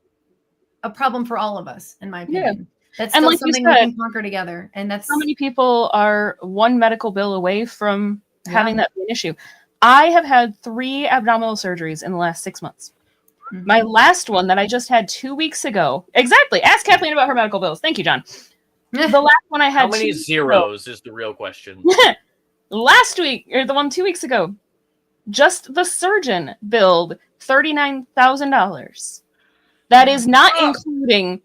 a problem for all of us, in my opinion. That's And still like you something we said, can conquer together. And that's How many people are one medical bill away from Yeah. having that be an issue? I have had 3 abdominal surgeries in the last 6 months. Mhm. My last one that I just had 2 weeks ago. Exactly. Ask Kathleen about her medical bills. Thank you, John. The last one I had. How many 2 weeks ago. zeros is the real question? Last week, or the one 2 weeks ago, just the surgeon billed $39,000. That is not Oh. including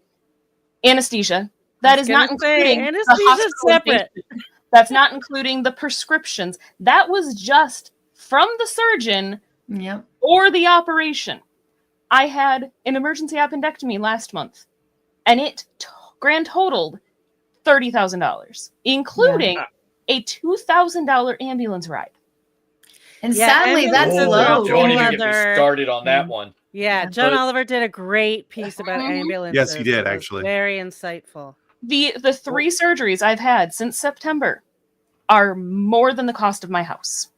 anesthesia. That is not including the anesthesia separate. hospitalization. That's not including the prescriptions. That was just from the surgeon Yep. or the operation. I had an emergency appendectomy last month, and it grand totaled $30,000, including a $2,000 ambulance ride. And Yeah, sadly, that's ambulances Oh, are low. a don't whole even get me other- started on that one. Yeah, Yeah. John But- Oliver did a great piece about Mhm. ambulances. Yes, he did, It was actually. Very insightful. The 3 surgeries I've had since September are more than the cost of my house.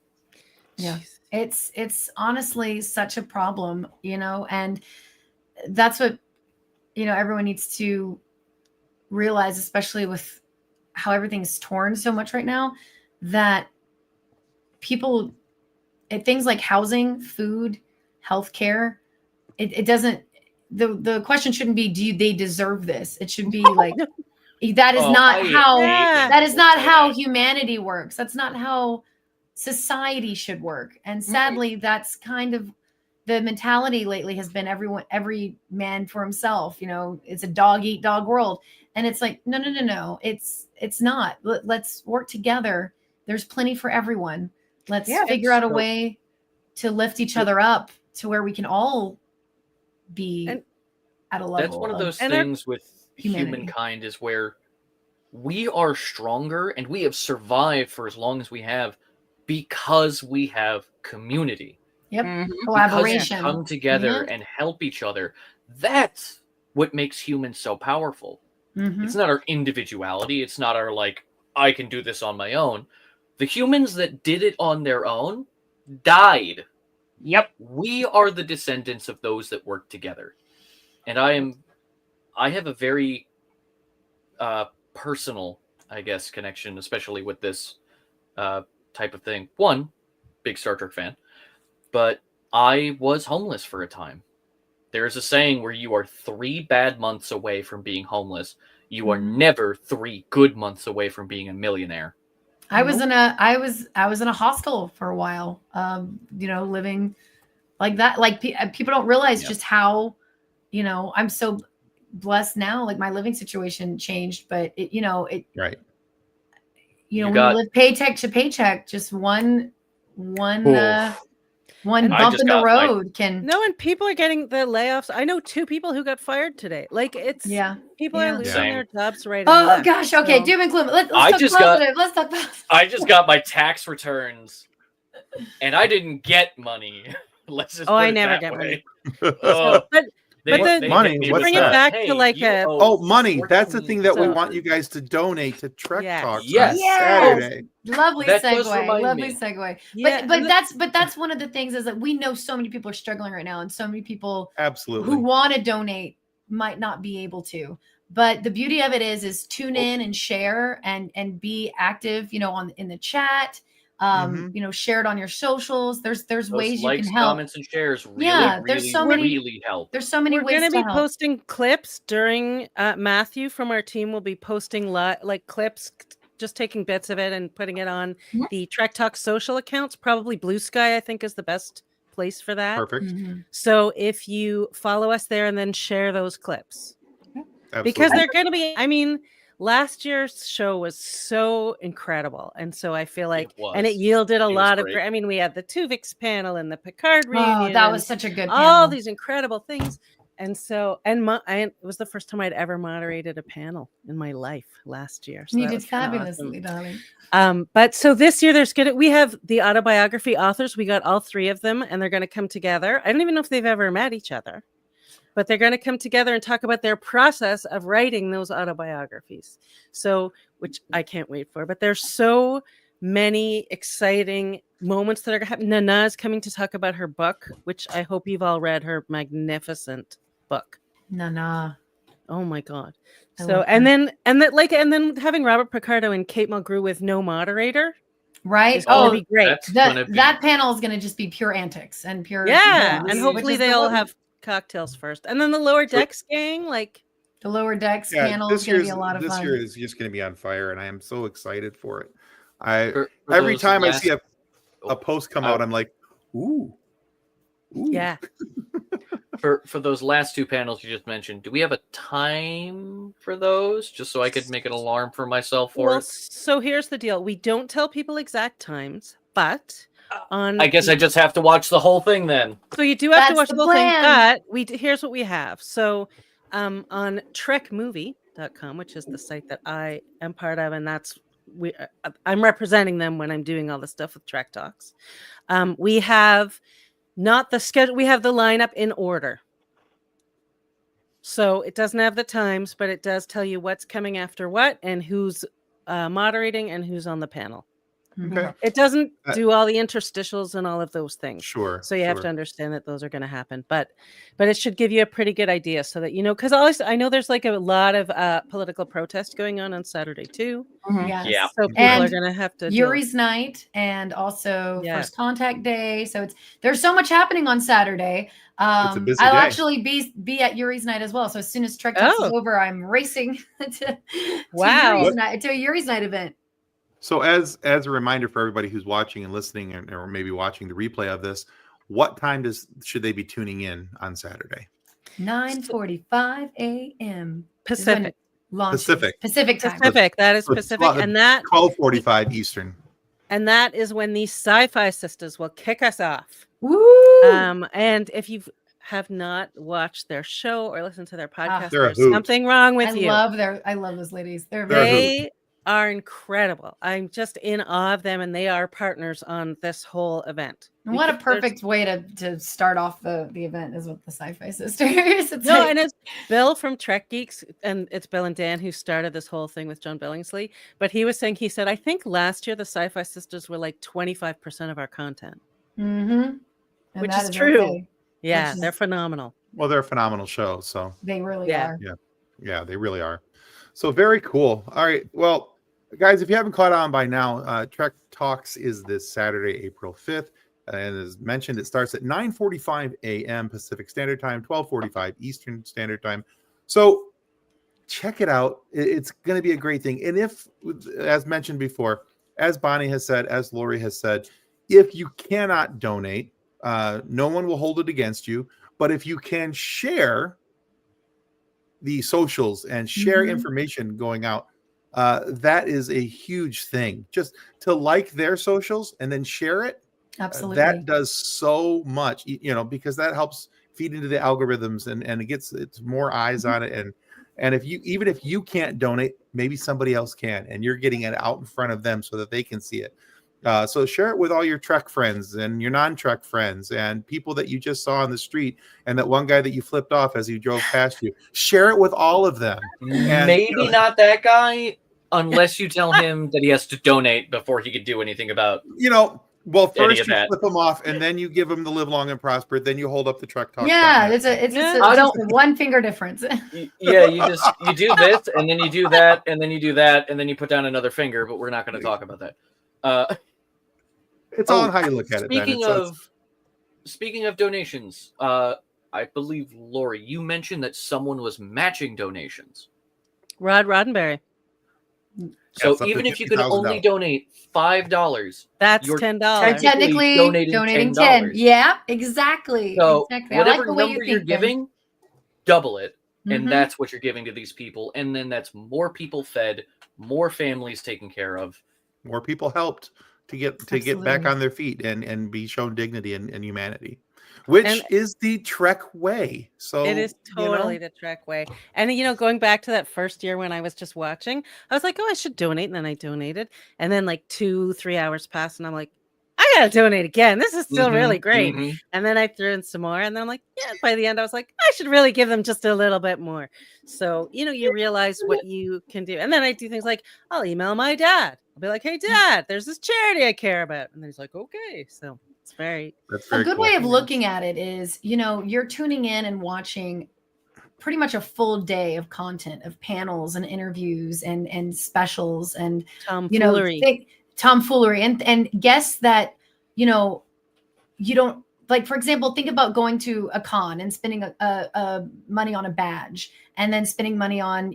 Yeah. It's honestly such a problem, and that's what everyone needs to realize, especially with how everything's torn so much right now, that people things like housing, food, healthcare, it doesn't the question shouldn't be they deserve this. It should be like that is Oh, not I how hate Yeah. that is people not say how that. humanity works. That's not how society should work. And sadly, that's kind of the mentality lately has been every man for himself. It's a dog eat dog world. And it's like, no. It's not. Let's work together. There's plenty for everyone. Let's figure out a way to lift each other up to where we can all be And at a level. That's one of those And things with humanity. humankind is where we are stronger and we have survived for as long as we have because we have community. Yep. Mhm. Because Collaboration. we come together Yeah. and help each other. That's what makes humans so powerful. Mhm. It's not our individuality. It's not our I can do this on my own. The humans that did it on their own died. Yep. We are the descendants of those that work together. And I have a very personal, I guess, connection, especially with this type of thing. One, big Star Trek fan, but I was homeless for a time. There's a saying where you are 3 bad months away from being homeless. You are never 3 good months away from being a millionaire. I was in a hostel for a while, living like that. Like people don't realize just how, I'm so blessed now. Like my living situation changed, but Right. when you live paycheck to paycheck, just one And bump just in the got, road can. No, and people are getting the layoffs. I know 2 people who got fired today. Like people Yeah. are losing Same. their jobs right and Oh left. gosh. Okay. So- Doom and gloom. Let's I talk just got- positive. Let's talk positive. I just got my tax returns and I didn't get money. Let's just Oh, put I it never that get way. money. Oh, But they the- Money? hit me What's with bring it the, back to "Hey, like you a- owe Oh, money. That's the 14." thing that we So- want you guys to donate to TrekTalks Yes. on Yes. Saturday. Lovely That does segue. remind Lovely me. segue. Yeah, But that's one of the things is that we know so many people are struggling right now, and so many people Absolutely. who want to donate might not be able to. But the beauty of it is tune in and share and be active, in the chat. Share it on your socials. There's Those ways you likes, can help. comments, and shares really, Yeah, there's really, so many- really help. There's so many we're ways going to to be help. posting clips during Matthew from our team will be posting clips, just taking bits of it and putting it on Mhm. the Trek Talk social accounts. Probably Blue Sky, I think, is the best place for that. Perfect. Mhm. So if you follow us there and then share those clips, Absolutely. because they're going to be, I mean, last year's show was so incredible. And so I feel like, and it was. yielded a It was lot of, great. we had the Tuvix panel and the Picard reunion. Oh, that and was such a good all panel. these incredible things. it was the first time I'd ever moderated a panel in my life last year. So You that did was kinda fabulously, darling. but so this year we have the autobiography authors. We got all 3 of them, and they're going to come together. I don't even know if they've ever met each other, but they're going to come together and talk about their process of writing those autobiographies. So, which I can't wait for. But there's so many exciting moments that are going to happen. Nana is coming to talk about her book, which I hope you've all read, her magnificent book. Nah. Oh my God. I So, love and her. then having Robert Picardo and Kate Mulgrew with no moderator Right? is going to Oh, be great. That's gonna be that panel is going to just be pure antics and pure Yeah. chaos, And which hopefully is they the all one- have cocktails first. And then the lower decks gang, like, the lower decks Yeah, panel is going to be a lot of this fun. year is just going to be on fire, and I am so excited for it. for Every those time I last- see a post come out, I'm like, ooh. yeah. for those last 2 panels you just mentioned, do we have a time for those, just so I could make an alarm for myself for Well, it? so here's the deal. We don't tell people exact times, but on I guess I just have to watch the whole thing then. so you do have to That's watch the the whole thing, plan. but here's what we have. So on trekmovie.com, which is the site that I am part of, and I'm representing them when I'm doing all the stuff with TrekTalks. We have not the schedule, we have the lineup in order. So it doesn't have the times, but it does tell you what's coming after what and who's moderating and who's on the panel. Okay. It doesn't do all the interstitials and all of those things. Sure. So you have to understand that those are going to happen, but it should give you a pretty good idea so that, because I know there's like a lot of political protest going on Saturday too. Yes. Yeah. So people And are going to have to Yuri's night and also Yeah. First Contact Day. So there's so much happening on Saturday. It's a busy I'll day. actually be at Yuri's night as well. So as soon as Trek Talks is Oh. over, I'm racing to Wow. a Yuri's night event. So as a reminder for everybody who's watching and listening, or maybe watching the replay of this, what time should they be tuning in on Saturday? 9:45 a.m. Pacific. Pacific. Pacific time. Pacific. That is So it's Pacific, and that 12:45 Eastern. and that is when the Sci-Fi Sisters will kick us off. Woo! And if you have not watched their show or listened to their podcast, They're a there's hoot. something wrong with I you. love those ladies. They're They're a very hoot. They are incredible. I'm just in awe of them, and they are partners on this whole event. And what a Because there's- perfect way to start off the event is with the Sci-Fi Sisters. It's No, like- and it's Bill from Trek Geeks, and it's Bill and Dan who started this whole thing with John Billingsley. But he said, I think last year the Sci-Fi Sisters were like 25% of our content. Mhm. And Which that is true. okay. Yeah, Which they're is- phenomenal. Well, they're a phenomenal show. So They really Yeah. are. yeah, they really are. So very cool. All right. Well, guys, if you haven't caught on by now, Trek Talks is this Saturday, April 5th. And as mentioned, it starts at 9:45 a.m. Pacific Standard Time, 12:45 Eastern Standard Time. So check it out. It's going to be a great thing. And if, as mentioned before, as Bonnie has said, as Lori has said, if you cannot donate, no one will hold it against you. But if you can share the socials and share Mhm. information going out, that is a huge thing. Just to like their socials and then share it. Absolutely. That does so much, because that helps feed into the algorithms and it's more eyes on it. And if you can't donate, maybe somebody else can, and you're getting it out in front of them so that they can see it. So share it with all your Trek friends and your non-Trek friends and people that you just saw on the street and that one guy that you flipped off as he drove past you. Share it with all of them. And, Maybe not that guy, unless you tell him that he has to donate before he could do anything about. Well, Any first of you that. flip them off, and then you give them the live long and prosper. Then you hold up the Trek Talk. Yeah, it's just a one finger difference. Yeah, you do this, and then you do that, and then you do that, and then you put down another finger. But we're not going to talk about that. It's all on how you look at it. then. Speaking of donations, I believe Lori, you mentioned that someone was matching donations. Rod Roddenberry. So Yes, up to even if you could $50,000. only donate $5, That's You're $10. technically Technically donating donating 10. $10. Yeah, exactly. So exactly. I like whatever the way number you you're think, Ben. giving, double it, and Mhm. that's what you're giving to these people, and then that's more people fed, more families taken care of. More people helped to get back Absolutely. on their feet and be shown dignity and humanity. which And- is the Trek way. So It is totally the Trek way. And going back to that first year when I was just watching, I was like, oh, I should donate. And then I donated. And then like 2-3 hours passed and I'm like, I gotta donate again. This is still really great. And then I threw in some more. And then I'm like, yeah, by the end, I was like, I should really give them just a little bit more. So, you realize what you can do. And then I do things like I'll email my dad. I'll be like, hey, Dad, there's this charity I care about. And then he's like, okay. So it's that's A very good cool. way of looking at it is, you're tuning in and watching pretty much a full day of content, of panels and interviews and specials and tomfoolery. Tomfoolery and guests that you don't like. For example, think about going to a con and spending a money on a badge, and then spending money on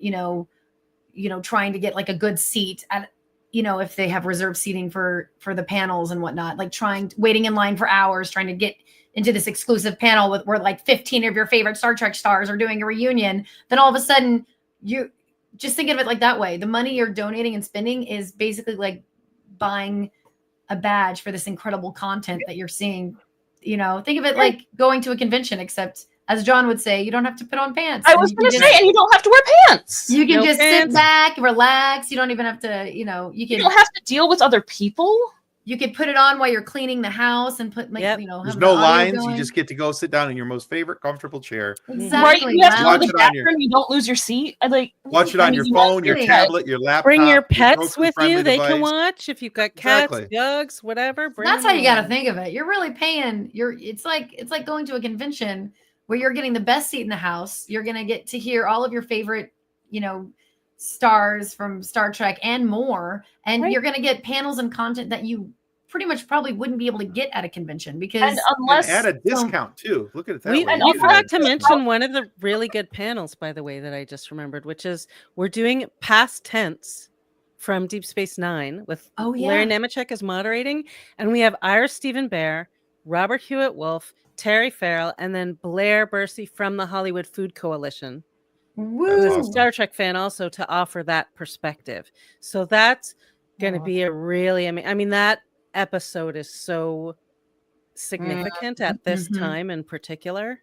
trying to get like a good seat at if they have reserved seating for the panels and whatnot, like waiting in line for hours trying to get into this exclusive panel where like 15 of your favorite Star Trek stars are doing a reunion. Then all of a sudden, you just think of it like that way. The money you're donating and spending is basically like buying a badge for this incredible content that you're seeing. Think of it like going to a convention, except as John would say, you don't have to put on pants. I was going to say, and you don't have to wear pants. You can just pants. sit back, relax. You don't even have to, you don't have to deal with other people. You could put it on while you're cleaning the house and put there's have no the audio lines. going. You just get to go sit down in your most favorite comfortable chair. Exactly. Right? You have to go Watch to it the on your- bathroom. You don't lose your seat. Watch it on your phone, your tablet, your laptop. Bring your your pets with Roku-friendly you. They can device. watch. If you've got cats, Exactly. dogs, whatever. Bring That's how them you got to along. think of it. You're really paying. It's like going to a convention where you're getting the best seat in the house. You're going to get to hear all of your favorite, stars from Star Trek and more. And Right. you're going to get panels and content that you pretty much probably wouldn't be able to get at a convention because And unless And at a discount too. Look at it that We way. and forgot to also- mention one of the really good panels, by the way, that I just remembered, which is we're doing past tense from Deep Space Nine with Oh, yeah. Larry Nemechek is moderating, and we have Ira Stephen Bear, Robert Hewitt Wolf, Terry Farrell, and then Blair Bursey from the Hollywood Food Coalition, who is a awesome. Star Trek fan, also to offer that perspective. So that's going to be a really, I mean, that episode is so significant at this Mhm. time in particular.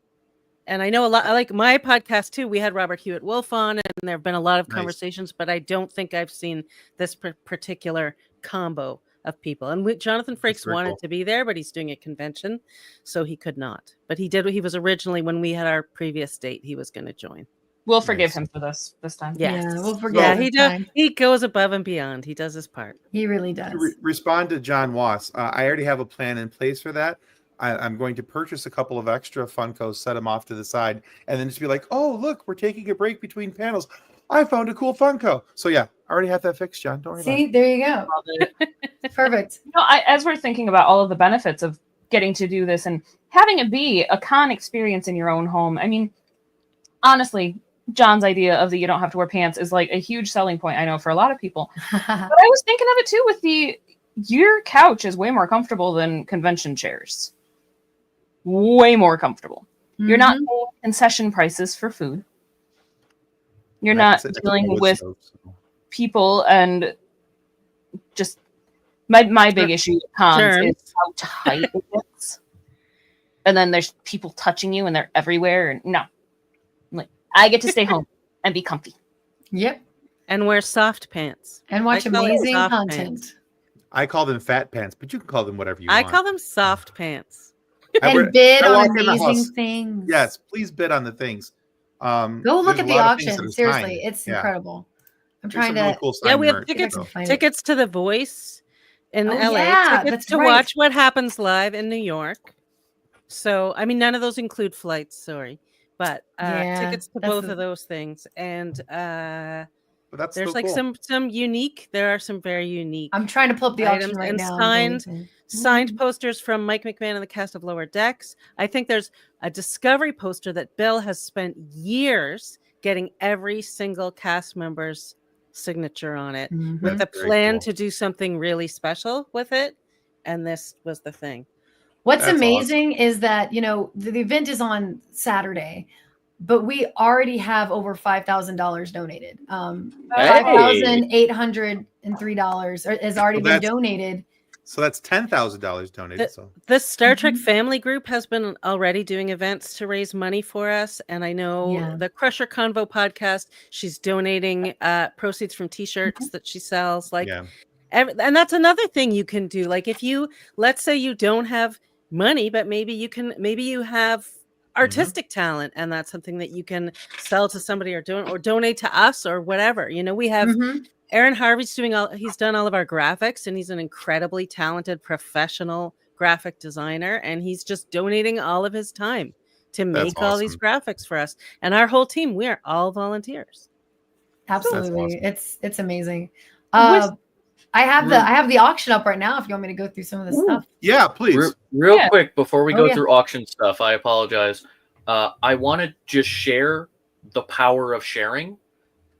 And I know a lot, like my podcast too, we had Robert Hewitt Wolf on, and there have been a lot of Nice. conversations, but I don't think I've seen this particular combo of people. And Jonathan Frakes very wanted cool. to be there, but he's doing a convention, so he could not. But he did. He was originally, when we had our previous date, he was going to join. We'll forgive Nice. him for this time. Yes. Yeah, we'll So- forget. Yeah, this he does. time. He goes above and beyond. He does his part. He really does. Respond to John Wass. I already have a plan in place for that. I'm going to purchase a couple of extra Funkos, set them off to the side, and then just be like, "Oh, look, we're taking a break between panels. I found a cool Funko." So yeah, I already have that fixed, John. Don't worry about See, it. there you go. Love it. Perfect. As we're thinking about all of the benefits of getting to do this and having it be a con experience in your own home, I mean, honestly, John's idea of the you don't have to wear pants is like a huge selling point, I know, for a lot of people. But I was thinking of it too with your couch is way more comfortable than convention chairs. Way more comfortable. You're not Mhm. paying concession prices for food. You're And I can not sit next to dealing the wood with stove, so. people and just my big issue with cons Germs. is how tight it gets. And then there's people touching you and they're everywhere. And no. Like, I get to stay home and be comfy. Yep. And wear soft pants. And watch I call it amazing soft content. pants. I call them fat pants, but you can call them whatever you I want. call them soft pants. I wear- And bid I on walk in the amazing house. things. Yes, please bid on the things. Go look there's at a the lot of things that auction. are Seriously, signed. it's Yeah. incredible. I'm There's trying some to. really cool Yeah, signed we have merch, tickets. so. Find it. Tickets to The Voice in Oh, LA. yeah, Tickets that's to right. watch what happens live in New York. So, I mean, none of those include flights. Sorry, but Yeah, tickets to that's both the- of those things. And But that's there's still like cool. some unique. There are some very unique I'm trying to pull up the auction items right and now. signed posters from Mike McMahon and the cast of Lower Decks. I think there's a Discovery poster that Bill has spent years getting every single cast member's signature on it, Mhm. with the Very plan cool. to do something really special with it. And this was the thing. What's That's amazing is that, the event is on Saturday, but we already have over $5,000 donated. $5,803 has already Well, been that's- donated. So that's $10,000 donated. So The Star Trek Mhm. family group has been already doing events to raise money for us. And I know Yeah. the Crusher Convo podcast, she's donating proceeds from t-shirts that she sells. Like, yeah, and that's another thing you can do. Like if you, let's say you don't have money, but maybe you have artistic talent, and that's something that you can sell to somebody or donate to us or whatever. You know, we have Mhm. Aaron Harvey's he's done all of our graphics, and he's an incredibly talented professional graphic designer, and he's just donating all of his time to that's make all these awesome. graphics for us. And our whole team, we are all volunteers. Absolutely. awesome. It's amazing. With- I have the auction up right now if you want me to go through some of this stuff. Yeah, please. Real Yeah. quick before we Oh, go yeah. through auction stuff, I apologize. I want to just share the power of sharing.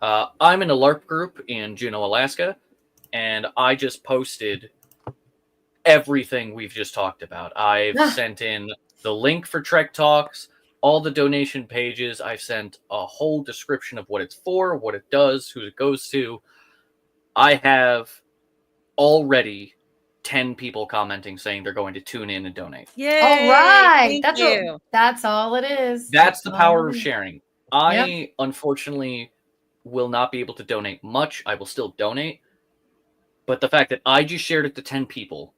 I'm in a LARP group in Juneau, Alaska, and I just posted everything we've just talked about. I've Ah. sent in the link for Trek Talks, all the donation pages. I've sent a whole description of what it's for, what it does, who it goes to. I have already 10 people commenting saying they're going to tune in and donate. Yay! All right. Thank That's all it is. That's the all power it of is. sharing. I unfortunately will not be able to donate much. I will still donate. But the fact that I just shared it to 10 people,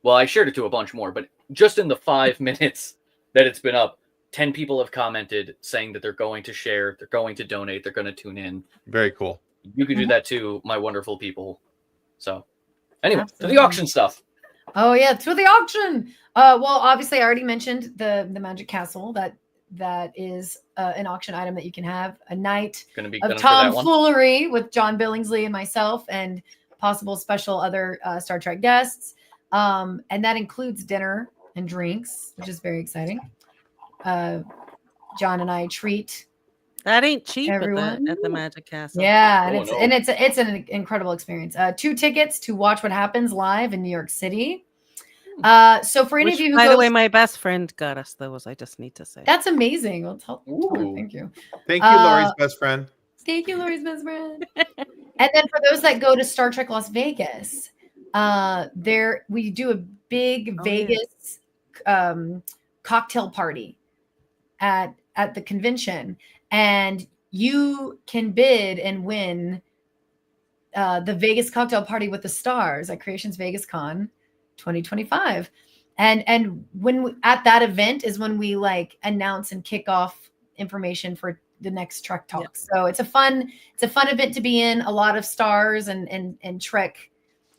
well, I shared it to a bunch more, but just in the 5 minutes that it's been up, 10 people have commented saying that they're going to share, they're going to donate, they're going to tune in. Very cool. You can do that too, my wonderful people. So, anyway, to Absolutely. the auction stuff. Oh yeah, to the auction. Well, obviously, I already mentioned the Magic Castle. That is an auction item that you can have a night Going to be of gunning for that one. tomfoolery with John Billingsley and myself, and possible special other Star Trek guests. And that includes dinner and drinks, which is very exciting. John and I treat. That ain't cheap Everyone. at the Magic Castle. Yeah, and Oh, it's an incredible experience. 2 tickets to watch what happens live in New York City. So for any Which, of you who by the goes, way, my best friend got us those. I just need to say. that's amazing. Well, tell her Ooh. thank you. Thank you, Lori's best friend. Thank you, Lori's best friend. And then for those that go to Star Trek Las Vegas, there we do a big Vegas cocktail party at the convention, and you can bid and win the Vegas cocktail party with the stars at Creations Vegas Con 2025. And at that event is when we like announce and kick off information for the next Trek Talks. So it's a fun event to be in. A lot of stars and Trek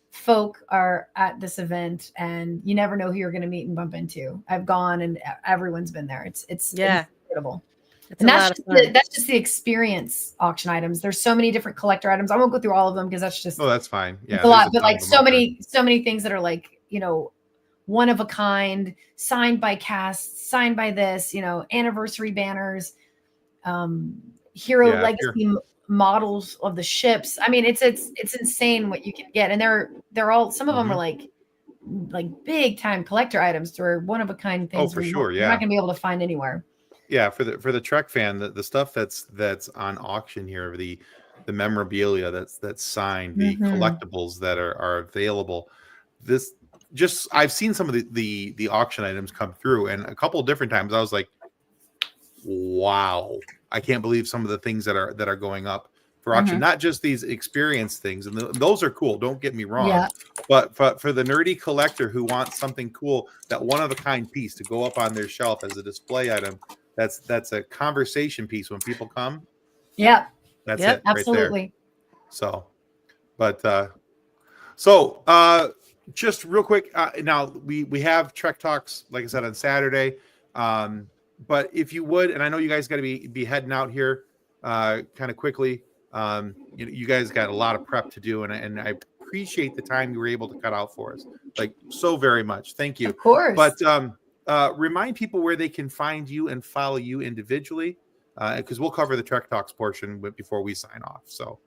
folk are at this event, and you never know who you're going to meet and bump into. I've gone and everyone's been there. It's incredible. It's And a lot of fun. that's just the experience auction items. There's so many different collector items. I won't go through all of them because that's just That's fine. Yeah, it's a lot, there's but like ton of them out so many things that are like, one of a kind, signed by cast, signed by this, anniversary banners, hero Yeah, legacy models of the ships. I mean, it's insane what you can get, and they're all, some of them are like big time collector items or one of a kind things. for sure. You're not gonna be able to find anywhere. Yeah, for the Trek fan, the stuff that's on auction here, the memorabilia that's signed, the collectibles that are available. I've seen some of the auction items come through, and a couple of different times I was like, wow, I can't believe some of the things that are going up for auction. Not just these experience things, and those are cool, don't get me wrong. But for the nerdy collector who wants something cool, that one of a kind piece to go up on their shelf as a display item, that's a conversation piece when people come. Yeah, that's it. Absolutely. Right there. Just real quick. Now we have Trek Talks, like I said, on Saturday. But if you would, and I know you guys got to be heading out here kind of quickly. You guys got a lot of prep to do, and I appreciate the time you were able to cut out for us, like so very much. Thank you. Of course. But remind people where they can find you and follow you individually, because we'll cover the Trek Talks portion before we sign off. So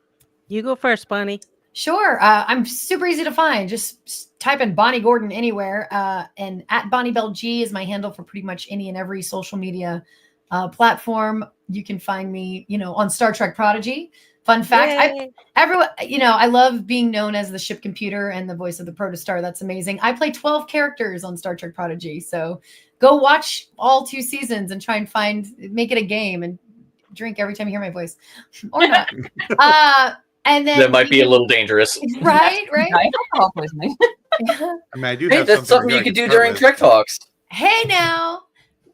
you go first, Bonnie. Sure. I'm super easy to find. Just type in Bonnie Gordon anywhere. And at Bonnie Bell G is my handle for pretty much any and every social media platform. You can find me, on Star Trek Prodigy. Fun fact, Yay. everyone, I love being known as the ship computer and the voice of the Protostar. That's amazing. I play 12 characters on Star Trek Prodigy. So go watch all 2 seasons and try and make it a game and drink every time you hear my voice. Or not. And then That might be a little dangerous. Right. Alcohol poisoning. I mean, I do Hey, have that's something something you good I could do start during with. Trek Talks. Hey now.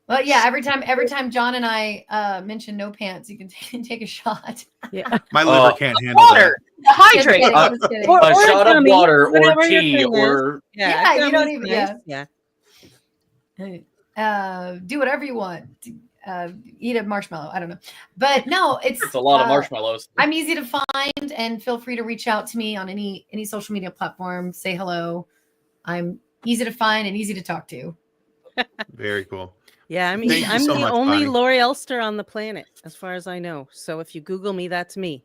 Well, yeah, every time John and I mention no pants, you can take a shot. Yeah. My liver can't handle Water. Hydrate. Just kidding, just kidding. Or A shot of tummy, water or whatever your tea thing is. or Yeah, you don't tummy's even- nice. Do whatever you want. Eat a marshmallow. I don't know, but no, it's a lot of marshmallows. I'm easy to find, and feel free to reach out to me on any social media platform. Say hello. I'm easy to find and easy to talk to. Very cool. Yeah, Thank you I'm so the much, only Bonnie. Lori Elster on the planet, as far as I know. So if you Google me, that's me.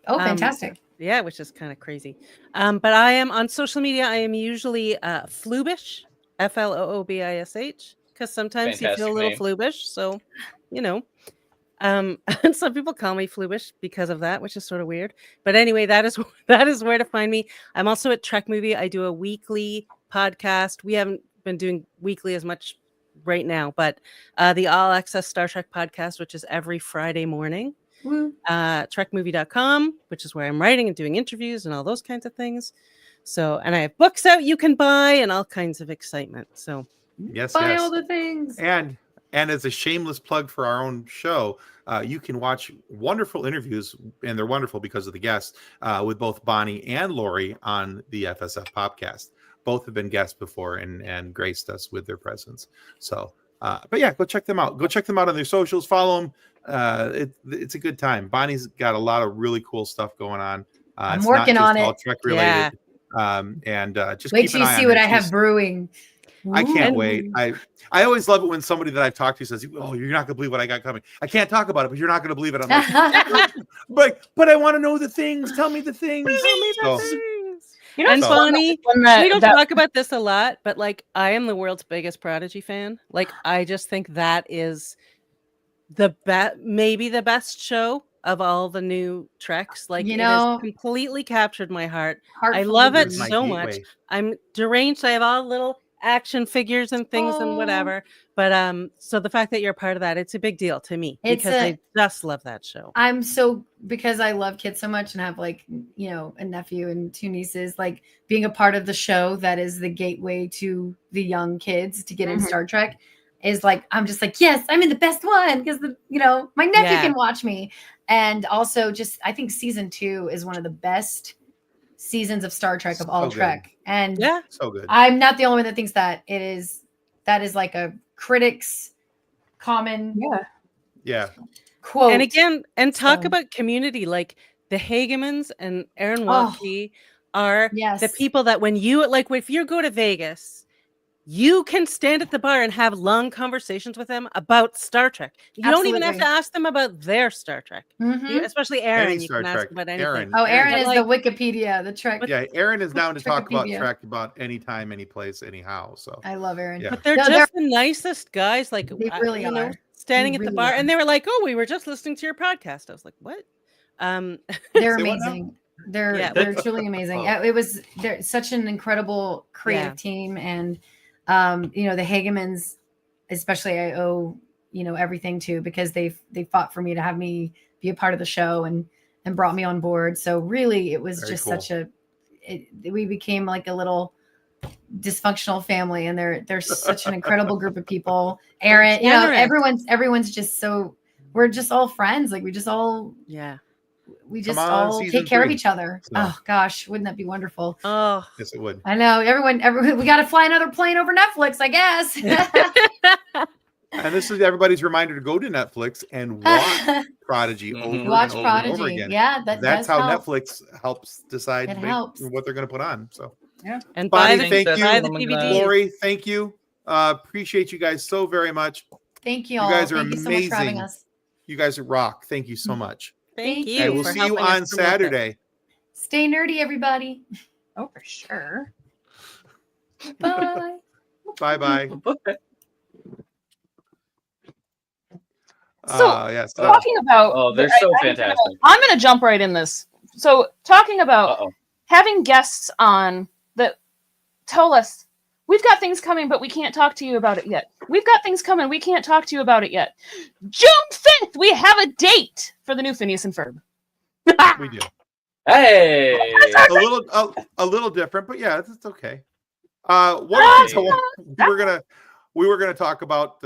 Oh, fantastic. Yeah, which is kind of crazy. But I am on social media. I am usually Floobish, FLOOBISH, because sometimes you feel a little floobish. So, and some people call me Floobish because of that, which is sort of weird. But anyway, that is where to find me. I'm also at Trek Movie. I do a weekly podcast. We haven't been doing weekly as much right now, but the All Access Star Trek podcast, which is every Friday morning. TrekMovie.com, which is where I'm writing and doing interviews and all those kinds of things. So, and I have books out you can buy and all kinds of excitement. So, Buy all the things. And as a shameless plug for our own show, you can watch wonderful interviews, and they're wonderful because of the guests, with both Bonnie and Lori on the FSF PopCast. Both have been guests before and graced us with their presence. So, but yeah, go check them out. Go check them out on their socials. Follow them. It's a good time. Bonnie's got a lot of really cool stuff going on. I'm it's working not just on all it. Trek related. Just wait keep till an you eye see on what her. I have brewing. I can't Ooh. wait. I always love it when somebody that I've talked to says, "Oh, you're not gonna believe what I got coming." I can't talk about it, but you're not gonna believe it. I'm like, but I want to know the things. Tell me the things. tell me the So- things. You know, And so- Bonnie, when that- we don't that- talk about this a lot, but like I am the world's biggest Prodigy fan. Like I just think that is maybe the best show of all the new Treks. Like it has completely captured my heart. I love it It's my so much. gateway. I'm deranged. I have all little action figures and things and whatever. But so the fact that you're part of that, it's a big deal to me because I just love that show. Because I love kids so much and have like, a nephew and 2 nieces, like being a part of the show that is the gateway to the young kids to get in Star Trek is like, I'm just like, yes, I'm in the best one because my nephew can watch me. And also I think season 2 is one of the best seasons of Star Trek of all Trek. And so good. I'm not the only one that thinks that that is like a critic's common quote. And again, talk about community, like the Hagemans and Aaron Walke are the people that when you if you go to Vegas, you can stand at the bar and have long conversations with them about Star Trek. You don't even have to ask them about their Star Trek. Especially Aaron, you can ask about anything. Aaron is the Wikipedia, the Trek. Yeah, Aaron is down to talk about Trek about any time, any place, anyhow. So I love Aaron. Yeah. But they're just the nicest guys. Like they really are. Standing at the bar, and they were like, "Oh, we were just listening to your podcast." I was like, "What?" They're amazing. They're truly amazing. They're such an incredible creative team, and the Hagemans, especially, I owe everything to because they fought for me to have me be a part of the show and brought me on board. So really, it was we became like a little dysfunctional family, and they're such an incredible group of people. Aaron, everyone's just so, we're just all friends. Like we just all all take care of each other. So. Oh gosh, wouldn't that be wonderful? Oh yes, it would. I know everyone we got to fly another plane over Netflix, I guess. And this is everybody's reminder to go to Netflix and watch Prodigy over and over again. Yeah, that's how Netflix helps decide what they're going to put on. So and Bonnie, thank you. Buy the DVD. Lori, thank you. Appreciate you guys so very much. Thank you all. You guys are amazing. You so much for having us. You guys are rock. Thank you so much. Thank you. And we'll see you on Saturday. Stay nerdy, everybody. Oh, for sure. Bye. Bye-bye. So yes. talking about, Oh, they're so fantastic. I'm gonna jump right in this. So talking about Uh-oh. having guests on that tell us we've got things coming, but we can't talk to you about it yet. We've got things coming, we can't talk to you about it yet. June 5th, we have a date for the new Phineas and Ferb. We do. Hey! A little different, but yeah, it's okay. One of the things we were gonna talk about.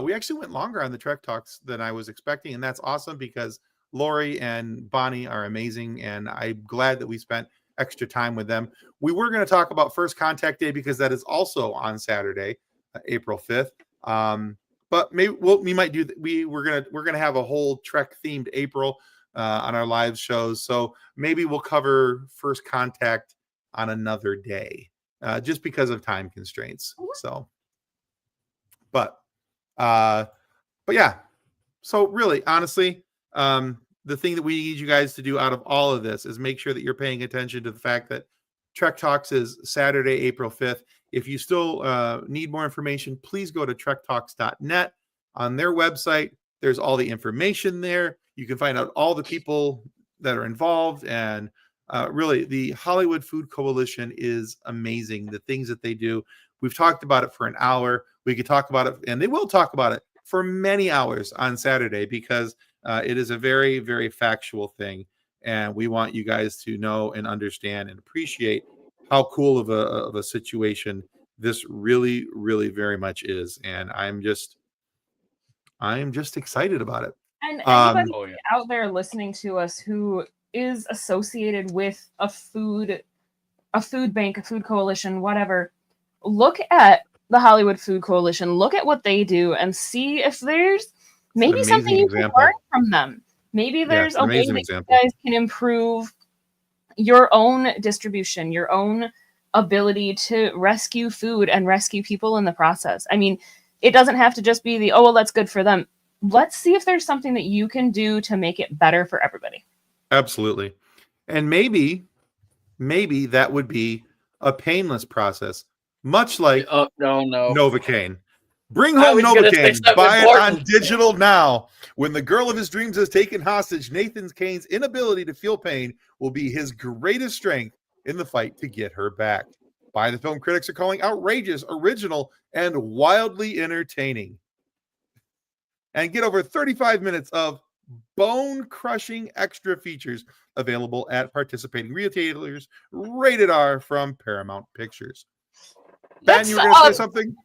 We actually went longer on the Trek Talks than I was expecting, and that's awesome because Lori and Bonnie are amazing, and I'm glad that we spent extra time with them. We were going to talk about First Contact Day because that is also on Saturday, April 5th. But maybe we might do. We're gonna have a whole Trek themed April on our live shows, so maybe we'll cover First Contact on another day, just because of time constraints. So, but yeah. So really, honestly, the thing that we need you guys to do out of all of this is make sure that you're paying attention to the fact that Trek Talks is Saturday, April 5th. If you still need more information, please go to trektalks.net. On their website, there's all the information there. You can find out all the people that are involved. And really, the Hollywood Food Coalition is amazing. The things that they do. We've talked about it for an hour. We could talk about it, and they will talk about it for many hours on Saturday because it is a very, very factual thing. And we want you guys to know and understand and appreciate how cool of a situation this really, really very much is. And I'm just excited about it. And anybody Oh, yeah. out there listening to us who is associated with a food bank, a food coalition, whatever, look at the Hollywood Food Coalition, look at what they do, and see if there's maybe something you can learn from them. Maybe there's a way that you guys can improve your own distribution, your own ability to rescue food and rescue people in the process. I mean, it doesn't have to just be the, oh, well, that's good for them. Let's see if there's something that you can do to make it better for everybody. Absolutely. And maybe that would be a painless process, much like Novocaine. Bring home Novocaine. Buy it on digital now. When the girl of his dreams is taken hostage, Nathan Kane's inability to feel pain will be his greatest strength in the fight to get her back. Buy the film critics are calling outrageous, original, and wildly entertaining. And get over 35 minutes of bone-crushing extra features available at participating retailers. Rated R from Paramount Pictures. Ben, you were going to say something?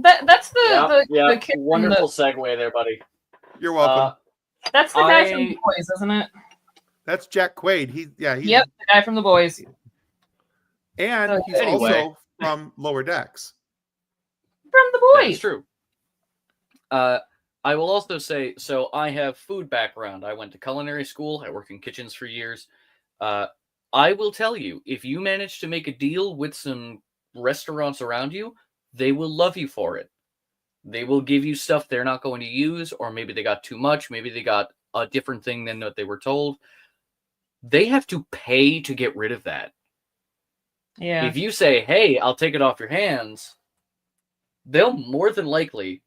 That's the kid wonderful segue there, buddy. You're welcome. That's the guy from The Boys, isn't it? That's Jack Quaid. He's the guy from The Boys. And he's also from Lower Decks. From The Boys. That's true. I will also say, so I have food background. I went to culinary school. I worked in kitchens for years. I will tell you, if you manage to make a deal with some restaurants around you, they will love you for it. They will give you stuff they're not going to use, or maybe they got too much. Maybe they got a different thing than what they were told. They have to pay to get rid of that. Yeah. If you say, hey, I'll take it off your hands, they'll more than likely,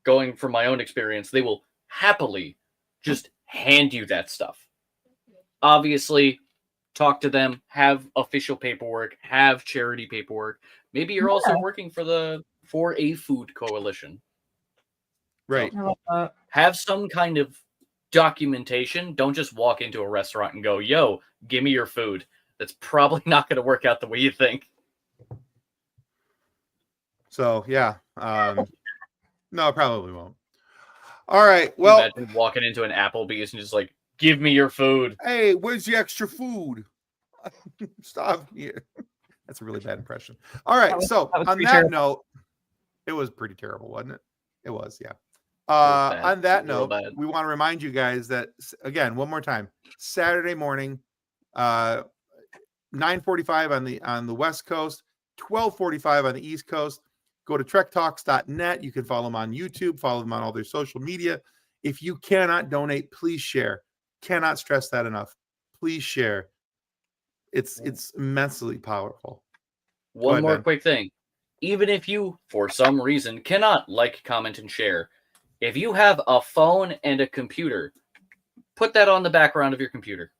going from my own experience, they will happily just hand you that stuff. Obviously, talk to them, have official paperwork, have charity paperwork. Maybe you're also working for a food coalition. Right. So, have some kind of documentation. Don't just walk into a restaurant and go, yo, give me your food. That's probably not going to work out the way you think. So, yeah. No, it probably won't. All right. Well, imagine walking into an Applebee's and just like, give me your food. Hey, where's the extra food? Stop here. That's a really bad impression. All right. So on that note, it was pretty terrible, wasn't it? It was, yeah. On that note, we want to remind you guys that, again, one more time, Saturday morning, 9:45 on the West Coast, 12:45 on the East Coast. Go to trektalks.net. You can follow them on YouTube, follow them on all their social media. If you cannot donate, please share. Cannot stress that enough. Please share. It's immensely powerful. One ahead, more Ben. Quick thing. Even if you, for some reason, cannot like, comment, and share, If you have a phone and a computer, put that on the background of your computer.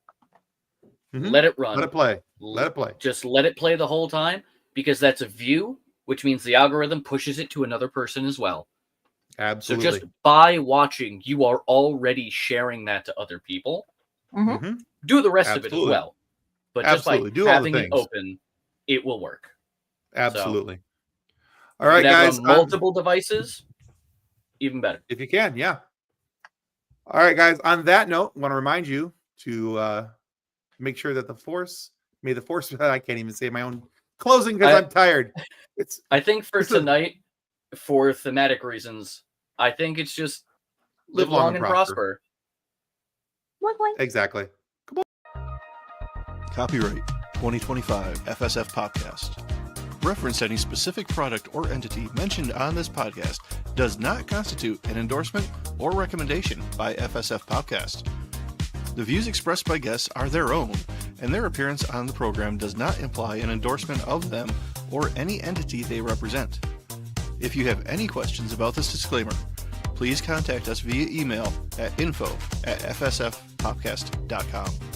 Mhm. Let it run. Let it play. Let it play. Just let it play the whole time, because that's a view, which means the algorithm pushes it to another person as well. Absolutely. So just by watching, you are already sharing that to other people. Mhm. Do the rest of it as Absolutely. well. But Absolutely. just Do by all the having it things. open, it will work. Absolutely. All You right, can have it guys. on multiple devices, even better. If you can, yeah. All right, guys. On that note, I want to remind you to make sure that may the force, I can't even say my own closing because I'm tired. I think for it's a- tonight, for thematic reasons, I think it's just live long and prosper. Exactly. Copyright 2025 FSF Podcast. Reference any specific product or entity mentioned on this podcast does not constitute an endorsement or recommendation by FSF Podcast. The views expressed by guests are their own, and their appearance on the program does not imply an endorsement of them or any entity they represent. If you have any questions about this disclaimer, please contact us via email at info@fsfpopcast.com.